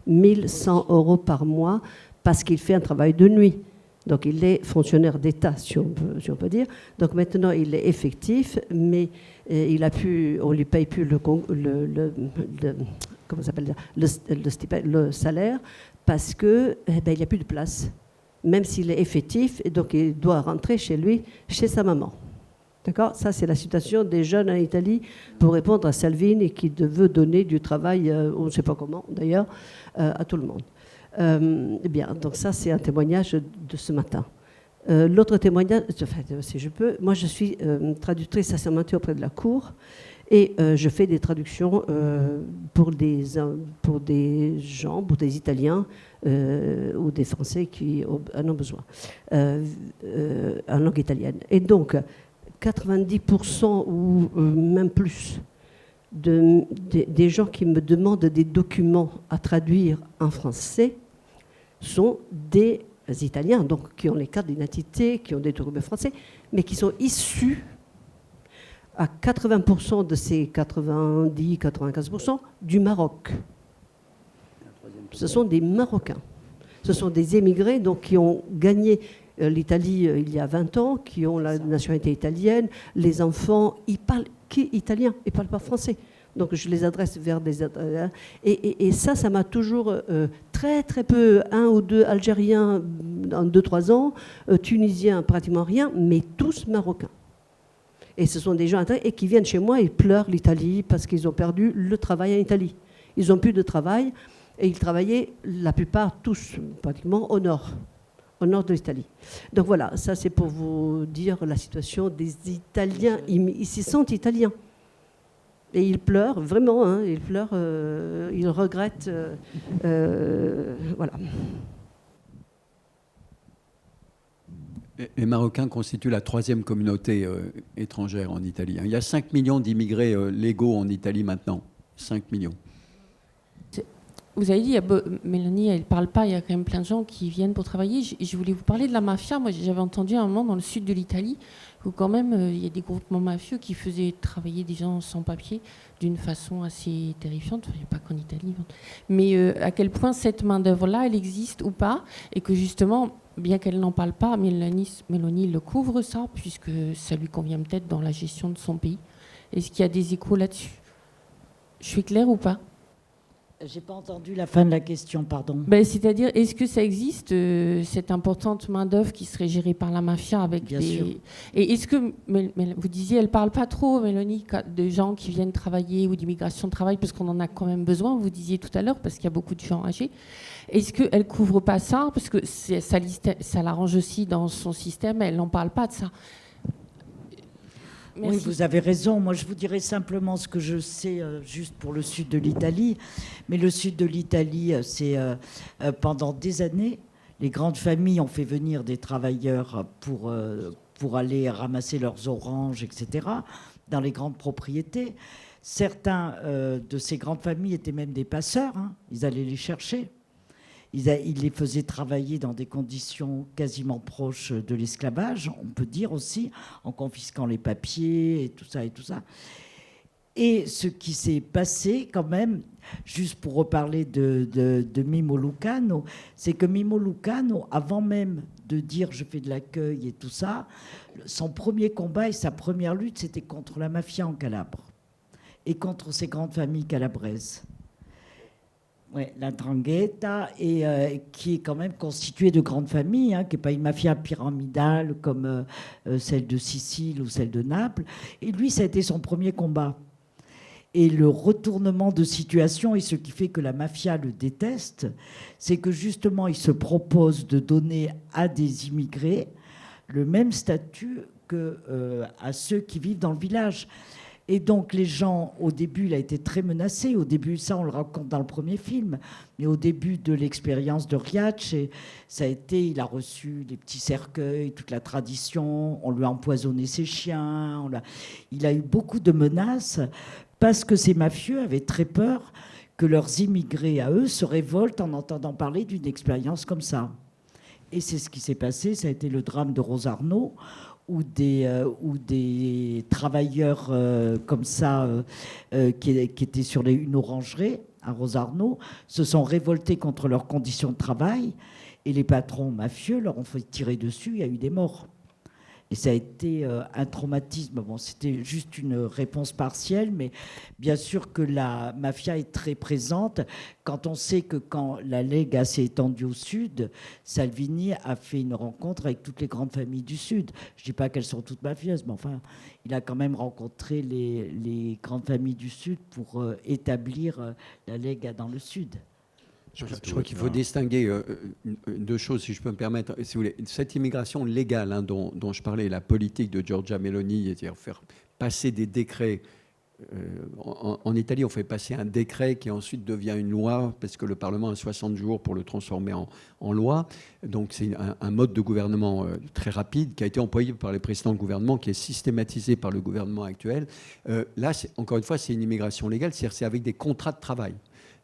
1100 € par mois parce qu'il fait un travail de nuit. Donc il est fonctionnaire d'État, si on peut dire. Donc maintenant, il est effectif, mais on lui paye plus comment s'appelle le salaire, parce que il n'y a plus de place, même s'il est effectif, et donc il doit rentrer chez lui, chez sa maman. D'accord ? Ça, c'est la situation des jeunes en Italie pour répondre à Salvini qui veut donner du travail, on ne sait pas comment d'ailleurs, à tout le monde. Bien, donc ça, c'est un témoignage de ce matin. L'autre témoignage, si je peux, moi je suis traductrice assermentée auprès de la Cour et je fais des traductions pour des gens, pour des Italiens ou des Français qui en ont besoin, en langue italienne. Et donc, 90% ou même plus des gens qui me demandent des documents à traduire en français sont des Italiens, donc qui ont les cartes d'identité, qui ont des documents français, mais qui sont issus à 80% de ces 90-95% du Maroc. Ce sont des Marocains. Ce sont des émigrés donc, qui ont gagné l'Italie il y a 20 ans, qui ont la nationalité italienne. Les enfants, ils parlent italien, ils ne parlent pas français. Donc je les adresse vers des... Et ça m'a toujours très très peu, 1 ou 2 Algériens en 2-3 ans, Tunisiens pratiquement rien, mais tous Marocains. Et ce sont des gens et qui viennent chez moi et pleurent l'Italie parce qu'ils ont perdu le travail en Italie. Ils n'ont plus de travail et ils travaillaient, la plupart, tous pratiquement, au nord de l'Italie. Donc voilà, ça c'est pour vous dire la situation des Italiens. Ils s'y sentent italiens. Et ils pleurent, vraiment, hein, ils pleurent, ils regrettent. Voilà. Les Marocains constituent la 3e communauté étrangère en Italie. Il y a 5 millions d'immigrés légaux en Italie maintenant. 5 millions. Vous avez dit, Mélanie, elle ne parle pas, il y a quand même plein de gens qui viennent pour travailler. Je voulais vous parler de la mafia. Moi, j'avais entendu à un moment dans le sud de l'Italie où quand même il y a des groupements mafieux qui faisaient travailler des gens sans papier d'une façon assez terrifiante. Enfin, pas qu'en Italie. Mais à quel point cette main-d'œuvre-là, elle existe ou pas, et que justement, bien qu'elle n'en parle pas, Mélanie le couvre ça, puisque ça lui convient peut-être dans la gestion de son pays. Est-ce qu'il y a des échos là-dessus ? Je suis claire ou pas ? J'ai pas entendu la fin de la question, pardon. C'est-à-dire, est-ce que ça existe, cette importante main-d'œuvre qui serait gérée par la mafia avec Bien sûr. Et est-ce que, vous disiez, elle ne parle pas trop, Mélanie, de gens qui viennent travailler ou d'immigration de travail, parce qu'on en a quand même besoin, vous disiez tout à l'heure, parce qu'il y a beaucoup de gens âgés. Est-ce qu'elle ne couvre pas ça ? Parce que ça l'arrange aussi dans son système, elle n'en parle pas de ça. Merci. Oui, vous avez raison. Moi, je vous dirais simplement ce que je sais juste pour le sud de l'Italie. Mais le sud de l'Italie, c'est pendant des années, les grandes familles ont fait venir des travailleurs pour aller ramasser leurs oranges, etc., dans les grandes propriétés. Certains de ces grandes familles étaient même des passeurs. Hein. Ils allaient les chercher. Ils les faisaient travailler dans des conditions quasiment proches de l'esclavage, on peut dire aussi, en confisquant les papiers et tout ça et tout ça. Et ce qui s'est passé quand même, juste pour reparler de Mimmo Lucano, c'est que Mimmo Lucano, avant même de dire je fais de l'accueil et tout ça, son premier combat et sa première lutte, c'était contre la mafia en Calabre et contre ces grandes familles calabraises. Oui, la 'ndrangheta, qui est quand même constituée de grandes familles, hein, qui n'est pas une mafia pyramidale comme celle de Sicile ou celle de Naples. Et lui, ça a été son premier combat. Et le retournement de situation, et ce qui fait que la mafia le déteste, c'est que justement, il se propose de donner à des immigrés le même statut qu'à ceux qui vivent dans le village. Et donc les gens, au début, il a été très menacé. Au début, ça on le raconte dans le premier film, mais au début de l'expérience de Riace, ça a été, il a reçu des petits cercueils, toute la tradition, on lui a empoisonné ses chiens, il a eu beaucoup de menaces parce que ces mafieux avaient très peur que leurs immigrés à eux se révoltent en entendant parler d'une expérience comme ça. Et c'est ce qui s'est passé, ça a été le drame de Rosarno, ou des travailleurs comme ça qui étaient sur une orangerie à Rosarno se sont révoltés contre leurs conditions de travail et les patrons mafieux leur ont fait tirer dessus, il y a eu des morts. Et ça a été un traumatisme. Bon, c'était juste une réponse partielle, mais bien sûr que la mafia est très présente. Quand on sait que quand la Lega s'est étendue au Sud, Salvini a fait une rencontre avec toutes les grandes familles du Sud. Je ne dis pas qu'elles sont toutes mafieuses, mais enfin, il a quand même rencontré les grandes familles du Sud pour établir la Lega dans le Sud. Je crois qu'il faut distinguer deux choses, si je peux me permettre. Si vous voulez, cette immigration légale dont je parlais, la politique de Giorgia Meloni, c'est-à-dire faire passer des décrets. En Italie, on fait passer un décret qui ensuite devient une loi, parce que le Parlement a 60 jours pour le transformer en loi. Donc c'est un mode de gouvernement très rapide qui a été employé par les précédents gouvernements, qui est systématisé par le gouvernement actuel. Là, encore une fois, c'est une immigration légale, c'est-à-dire c'est avec des contrats de travail.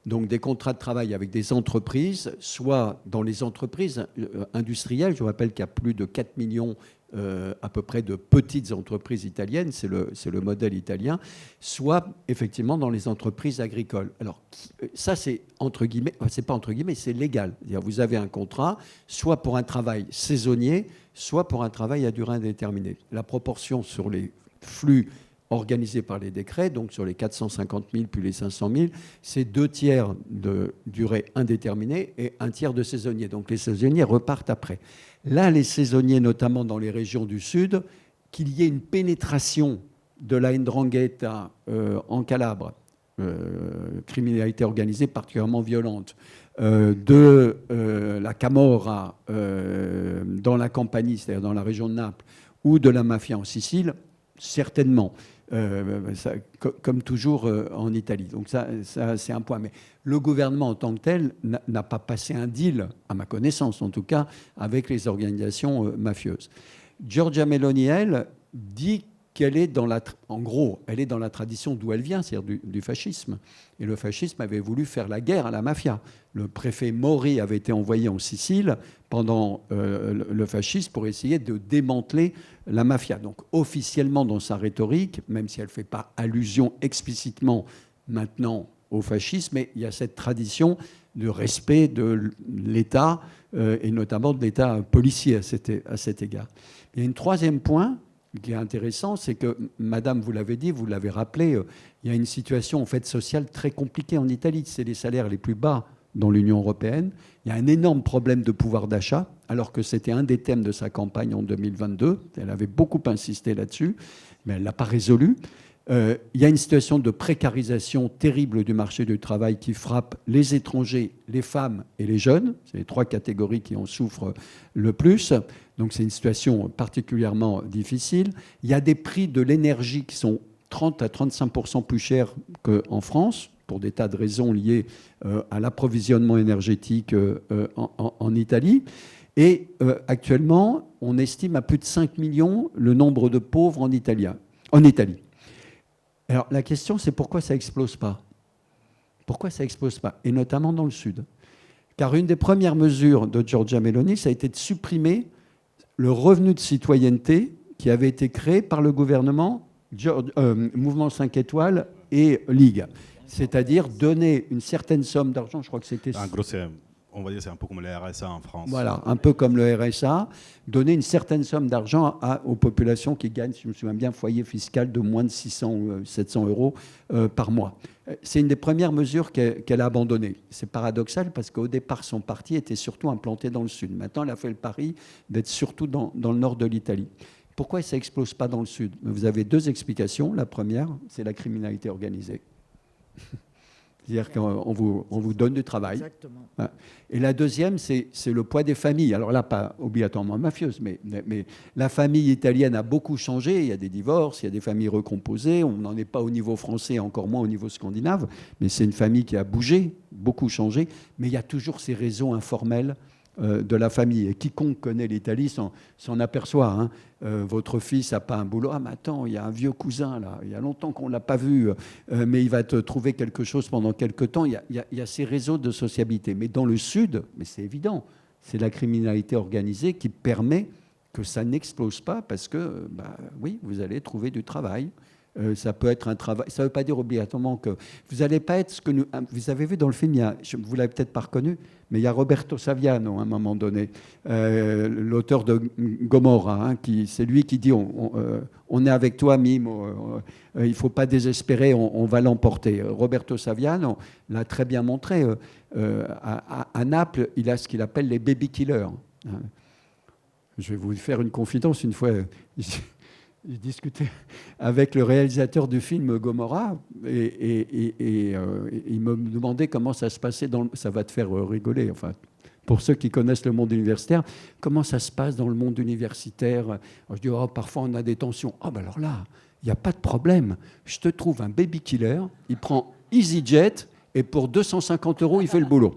Donc des contrats de travail avec des entreprises, soit dans les entreprises industrielles, je vous rappelle qu'il y a plus de 4 millions à peu près de petites entreprises italiennes, c'est le modèle italien, soit effectivement dans les entreprises agricoles. Alors ça c'est entre guillemets, c'est pas entre guillemets, c'est légal. C'est-à-dire, vous avez un contrat, soit pour un travail saisonnier, soit pour un travail à durée indéterminée. La proportion sur les flux organisé par les décrets, donc sur les 450 000 puis les 500 000, c'est 2/3 de durée indéterminée et 1/3 de saisonniers. Donc les saisonniers repartent après. Là, les saisonniers, notamment dans les régions du Sud, qu'il y ait une pénétration de la 'ndrangheta en Calabre, criminalité organisée particulièrement violente, de la Camorra dans la Campanie, c'est-à-dire dans la région de Naples, ou de la mafia en Sicile, certainement. Comme toujours en Italie. Donc ça c'est un point. Mais le gouvernement en tant que tel n'a pas passé un deal, à ma connaissance en tout cas, avec les organisations mafieuses. Giorgia Meloni, elle, dit qu'elle est en gros, elle est dans la tradition d'où elle vient, c'est-à-dire du fascisme. Et le fascisme avait voulu faire la guerre à la mafia. Le préfet Mori avait été envoyé en Sicile pendant le fascisme pour essayer de démanteler la mafia. Donc officiellement dans sa rhétorique, même si elle ne fait pas allusion explicitement maintenant au fascisme, mais il y a cette tradition de respect de l'État et notamment de l'État policier à cet égard. Il y a un troisième point qui est intéressant, c'est que, madame, vous l'avez dit, vous l'avez rappelé, il y a une situation en fait sociale très compliquée en Italie. C'est les salaires les plus bas dans l'Union européenne. Il y a un énorme problème de pouvoir d'achat, alors que c'était un des thèmes de sa campagne en 2022. Elle avait beaucoup insisté là-dessus, mais elle ne l'a pas résolu. Il y a une situation de précarisation terrible du marché du travail qui frappe les étrangers, les femmes et les jeunes. C'est les trois catégories qui en souffrent le plus. Donc c'est une situation particulièrement difficile. Il y a des prix de l'énergie qui sont 30 à 35% plus chers qu'en France, pour des tas de raisons liées à l'approvisionnement énergétique en Italie. Et actuellement, on estime à plus de 5 millions le nombre de pauvres en Italie. Alors la question, c'est pourquoi ça n'explose pas ? Pourquoi ça n'explose pas ? Et notamment dans le Sud. Car une des premières mesures de Giorgia Meloni, ça a été de supprimer le revenu de citoyenneté qui avait été créé par le gouvernement, Mouvement 5 étoiles et Ligue. C'est-à-dire donner une certaine somme d'argent, je crois que c'était... En gros, on va dire c'est un peu comme le RSA en France. Voilà, un peu comme le RSA, donner une certaine somme d'argent aux populations qui gagnent, si je me souviens bien, foyer fiscal de moins de 600 ou 700 euros par mois. C'est une des premières mesures qu'elle a abandonnées. C'est paradoxal parce qu'au départ, son parti était surtout implanté dans le Sud. Maintenant, elle a fait le pari d'être surtout dans le nord de l'Italie. Pourquoi ça n'explose pas dans le Sud ? Vous avez deux explications. La première, c'est la criminalité organisée. C'est-à-dire qu'on vous donne du travail. Exactement. Et la deuxième, c'est le poids des familles. Alors là, pas obligatoirement mafieuses, mais la famille italienne a beaucoup changé. Il y a des divorces, il y a des familles recomposées. On n'en est pas au niveau français, encore moins au niveau scandinave. Mais c'est une famille qui a bougé, beaucoup changé. Mais il y a toujours ces réseaux informels de la famille. Et quiconque connaît l'Italie s'en aperçoit. Hein. Votre fils n'a pas un boulot. Ah, mais attends, il y a un vieux cousin, là. Il y a longtemps qu'on ne l'a pas vu, mais il va te trouver quelque chose pendant quelque temps. Il y a ces réseaux de sociabilité. Mais dans le Sud, mais c'est évident, c'est la criminalité organisée qui permet que ça n'explose pas parce que, oui, vous allez trouver du travail. Ça peut être un travail. Ça ne veut pas dire obligatoirement que vous n'allez pas être ce que nous. Vous avez vu dans le film, vous l'avez peut-être pas reconnu, mais il y a Roberto Saviano à un moment donné, l'auteur de Gomorra, c'est lui qui dit on est avec toi, Mime. Il ne faut pas désespérer, on va l'emporter. Roberto Saviano l'a très bien montré. À Naples, il a ce qu'il appelle les baby killers. Je vais vous faire une confidence. Une fois, j'ai discuté avec le réalisateur du film Gomorra et il me demandait comment ça se passait ça va te faire rigoler, enfin, pour ceux qui connaissent le monde universitaire, comment ça se passe dans le monde universitaire. Alors, je dis, parfois on a des tensions. Alors là, il n'y a pas de problème. Je te trouve un baby killer, il prend EasyJet et pour 250 €, il fait le boulot.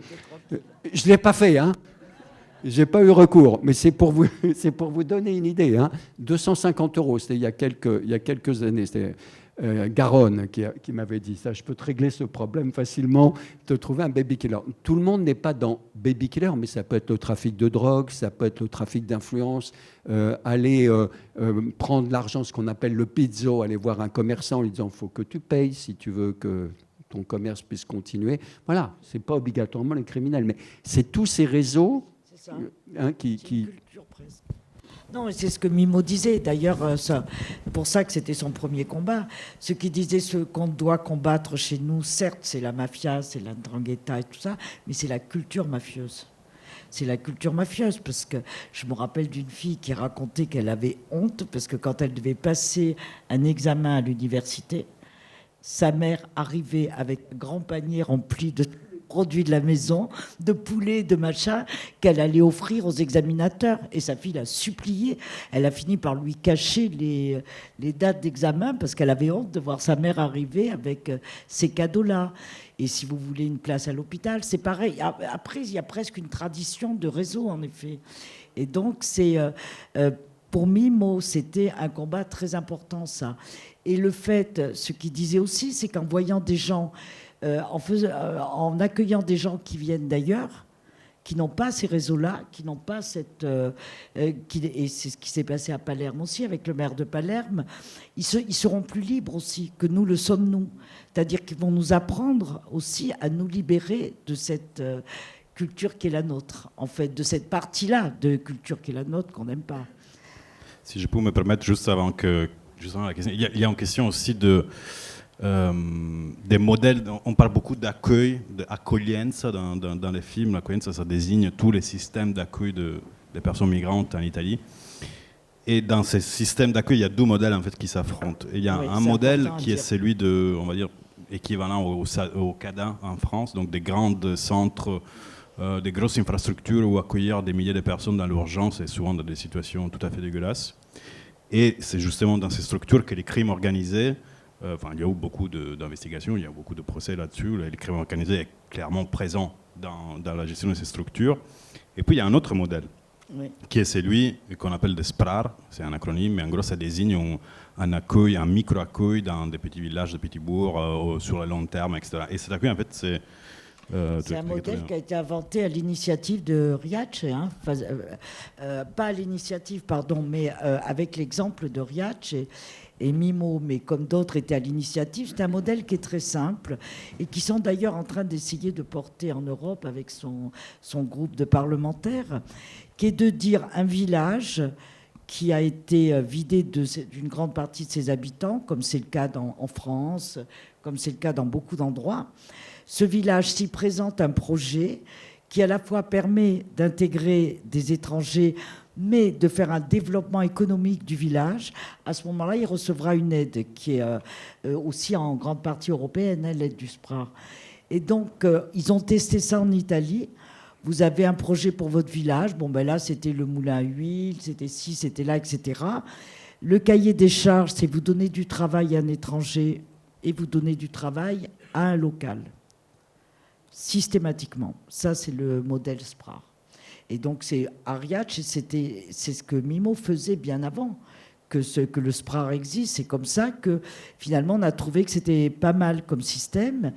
Je ne l'ai pas fait, hein. J'ai pas eu recours, mais c'est pour vous donner une idée. 250 €, c'était il y a quelques années. C'était Garonne qui m'avait dit ça. Je peux te régler ce problème facilement, te trouver un baby killer. Tout le monde n'est pas dans baby killer, mais ça peut être le trafic de drogue, ça peut être le trafic d'influence, aller prendre l'argent, ce qu'on appelle le pizzo, aller voir un commerçant en lui disant faut que tu payes si tu veux que ton commerce puisse continuer. Voilà, c'est pas obligatoirement les criminels, mais c'est tous ces réseaux. Culture presque. Non, c'est ce que Mimo disait. D'ailleurs, pour ça que c'était son premier combat. Ce qu'il disait, ce qu'on doit combattre chez nous, certes, c'est la mafia, c'est la 'ndrangheta et tout ça, mais c'est la culture mafieuse. C'est la culture mafieuse, parce que je me rappelle d'une fille qui racontait qu'elle avait honte, parce que quand elle devait passer un examen à l'université, sa mère arrivait avec un grand panier rempli de produits de la maison, de poulet, de machin, qu'elle allait offrir aux examinateurs. Et sa fille l'a supplié. Elle a fini par lui cacher les dates d'examen parce qu'elle avait honte de voir sa mère arriver avec ces cadeaux-là. Et si vous voulez une place à l'hôpital, c'est pareil. Après, il y a presque une tradition de réseau, en effet. Et donc, pour Mimo, c'était un combat très important, ça. Et le fait, ce qu'il disait aussi, c'est qu'en voyant des gens... en accueillant des gens qui viennent d'ailleurs, qui n'ont pas ces réseaux-là, qui n'ont pas cette... et c'est ce qui s'est passé à Palerme aussi, avec le maire de Palerme, ils seront plus libres aussi que nous le sommes nous. C'est-à-dire qu'ils vont nous apprendre aussi à nous libérer de cette culture qui est la nôtre, en fait, de cette partie-là de culture qui est la nôtre qu'on n'aime pas. Si je peux me permettre, juste avant la question, il y a une question aussi des modèles. On parle beaucoup d'accueil, d'accoglienza dans les films. L'accoglienza, ça désigne tous les systèmes d'accueil des personnes migrantes en Italie. Et dans ces systèmes d'accueil, il y a deux modèles en fait qui s'affrontent. Et il y a un modèle qui est celui de, on va dire, équivalent au CADA en France, donc des grands centres, des grosses infrastructures où accueillir des milliers de personnes dans l'urgence et souvent dans des situations tout à fait dégueulasses. Et c'est justement dans ces structures que les crimes organisés, il y a eu beaucoup d'investigations, il y a eu beaucoup de procès là-dessus. Le crime organisé est clairement présent dans la gestion de ces structures. Et puis il y a un autre modèle, qui est celui qu'on appelle des SPRAR, c'est un acronyme, mais en gros ça désigne un accueil, un micro-accueil dans des petits villages, des petits bourgs, sur le long terme, etc. Et cet accueil, en fait, c'est... c'est un modèle qui a été inventé à l'initiative de Riace, pas à l'initiative, pardon, mais avec l'exemple de Riace et Mimo, mais comme d'autres étaient à l'initiative. C'est un modèle qui est très simple et qui sont d'ailleurs en train d'essayer de porter en Europe avec son groupe de parlementaires, qui est de dire un village qui a été vidé d'une grande partie de ses habitants, comme c'est le cas en France, comme c'est le cas dans beaucoup d'endroits. Ce village s'y présente un projet qui à la fois permet d'intégrer des étrangers, mais de faire un développement économique du village. À ce moment-là, il recevra une aide qui est aussi en grande partie européenne, l'aide du SPRAR. Et donc, ils ont testé ça en Italie. Vous avez un projet pour votre village. Bon, ben là, c'était le moulin à huile, c'était ci, c'était là, etc. Le cahier des charges, c'est vous donner du travail à un étranger et vous donner du travail à un local. Systématiquement. Ça, c'est le modèle SPRAR. Et donc, c'est Ariac, c'est ce que Mimo faisait bien avant que le SPRAR existe. C'est comme ça que, finalement, on a trouvé que c'était pas mal comme système.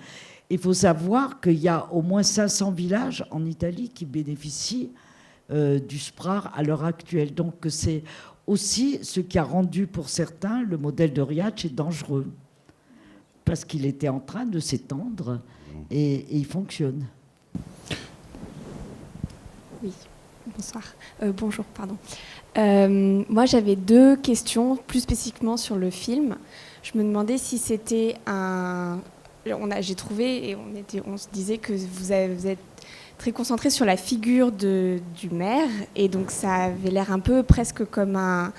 Il faut savoir qu'il y a au moins 500 villages en Italie qui bénéficient du SPRAR à l'heure actuelle. Donc c'est aussi ce qui a rendu pour certains le modèle de Riace dangereux, parce qu'il était en train de s'étendre et il fonctionne. Oui, bonsoir. Bonjour, pardon. Moi, j'avais 2 questions, plus spécifiquement sur le film. Je me demandais si c'était un... J'ai trouvé, et on se disait que vous êtes très concentré sur la figure du maire, et donc ça avait l'air un peu presque comme un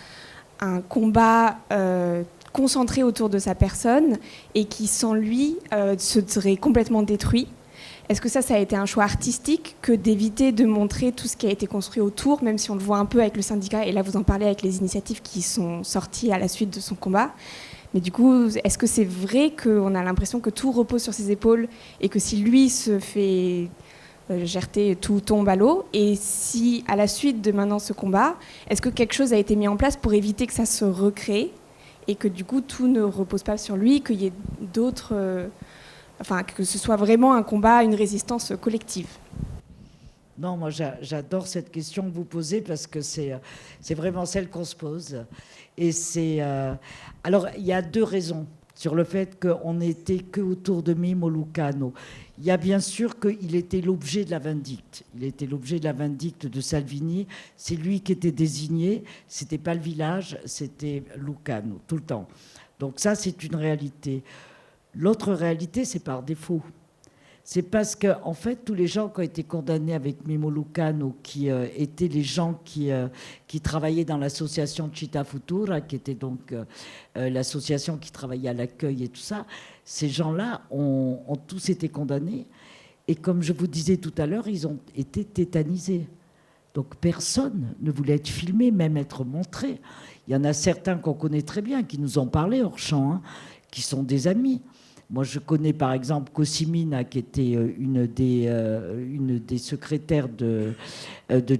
combat concentré autour de sa personne, et qui, sans lui, se serait complètement détruit. Est-ce que ça a été un choix artistique que d'éviter de montrer tout ce qui a été construit autour, même si on le voit un peu avec le syndicat, et là vous en parlez avec les initiatives qui sont sorties à la suite de son combat. Mais du coup, est-ce que c'est vrai qu'on a l'impression que tout repose sur ses épaules et que si lui se fait gerter, tout tombe à l'eau? Et si, à la suite de maintenant ce combat, est-ce que quelque chose a été mis en place pour éviter que ça se recrée et que du coup tout ne repose pas sur lui, qu'il y ait d'autres... Enfin, que ce soit vraiment un combat, une résistance collective? Non, moi j'adore cette question que vous posez parce que c'est vraiment celle qu'on se pose. Et c'est alors il y a 2 raisons sur le fait qu'on n'était que autour de Mimmo Lucano. Il y a bien sûr qu'il était l'objet de la vindicte. Il était l'objet de la vindicte de Salvini. C'est lui qui était désigné. C'était pas le village, c'était Lucano tout le temps. Donc ça, c'est une réalité. L'autre réalité, c'est par défaut. C'est parce que, en fait, tous les gens qui ont été condamnés avec Mimmo Lucano, qui étaient les gens qui travaillaient dans l'association Città Futura, qui était donc l'association qui travaillait à l'accueil et tout ça, ces gens-là ont tous été condamnés. Et comme je vous disais tout à l'heure, ils ont été tétanisés. Donc personne ne voulait être filmé, même être montré. Il y en a certains qu'on connaît très bien, qui nous ont parlé hors champ, hein, qui sont des amis. Moi, je connais par exemple Cosimina, qui était une des secrétaires de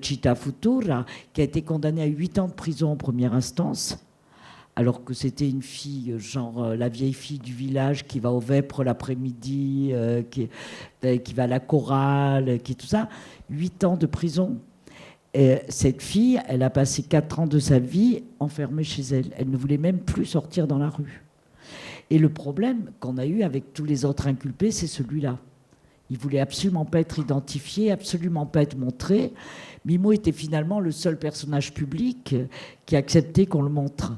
Città Futura, qui a été condamnée à 8 ans de prison en première instance, alors que c'était une fille, genre la vieille fille du village qui va au Vêpres l'après-midi, qui va à la chorale, qui tout ça. 8 ans de prison. Et cette fille, elle a passé 4 ans de sa vie enfermée chez elle. Elle ne voulait même plus sortir dans la rue. Et le problème qu'on a eu avec tous les autres inculpés, c'est celui-là. Il ne voulait absolument pas être identifié, absolument pas être montré. Mimmo était finalement le seul personnage public qui acceptait qu'on le montre.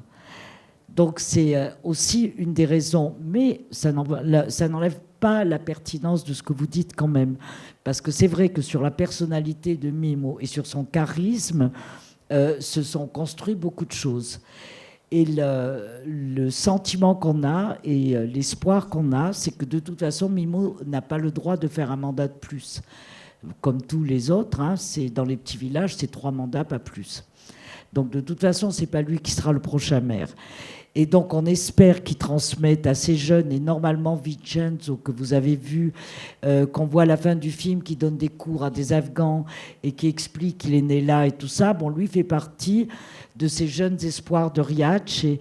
Donc c'est aussi une des raisons. Mais ça n'enlève pas la pertinence de ce que vous dites quand même. Parce que c'est vrai que sur la personnalité de Mimmo et sur son charisme, se sont construits beaucoup de choses. Et le sentiment qu'on a et l'espoir qu'on a, c'est que de toute façon, Mimmo n'a pas le droit de faire un mandat de plus. Comme tous les autres, hein, c'est dans les petits villages, c'est 3 mandats, pas plus. Donc de toute façon, c'est pas lui qui sera le prochain maire. Et donc on espère qu'il transmette à ces jeunes, et normalement Vincenzo, que vous avez vu, qu'on voit à la fin du film, qui donne des cours à des Afghans et qui explique qu'il est né là et tout ça, bon, lui fait partie de ces jeunes espoirs de Riace, et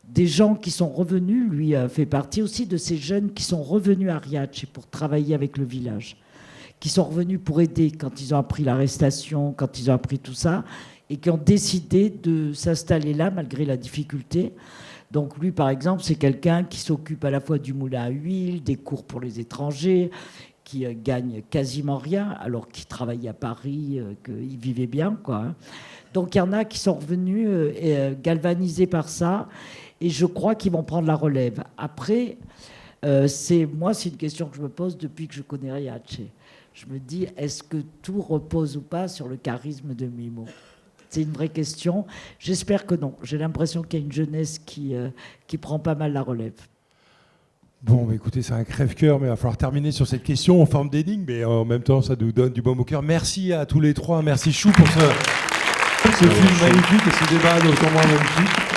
des gens qui sont revenus, lui fait partie aussi de ces jeunes qui sont revenus à Riace pour travailler avec le village, qui sont revenus pour aider quand ils ont appris l'arrestation, quand ils ont appris tout ça, et qui ont décidé de s'installer là malgré la difficulté. Donc lui, par exemple, c'est quelqu'un qui s'occupe à la fois du moulin à huile, des cours pour les étrangers, qui gagne quasiment rien, alors qu'il travaillait à Paris, qu'il vivait bien, quoi, hein. Donc il y en a qui sont revenus galvanisés par ça, et je crois qu'ils vont prendre la relève. Après, c'est une question que je me pose depuis que je connais Riace. Je me dis, est-ce que tout repose ou pas sur le charisme de Mimmo ? C'est une vraie question. J'espère que non. J'ai l'impression qu'il y a une jeunesse qui prend pas mal la relève. Bon, bah écoutez, c'est un crève-cœur, mais il va falloir terminer sur cette question en forme d'énigme, mais en même temps, ça nous donne du baume au cœur. Merci à tous les 3. Merci Chou pour ce film magnifique et ce débat d'autant moins magnifique.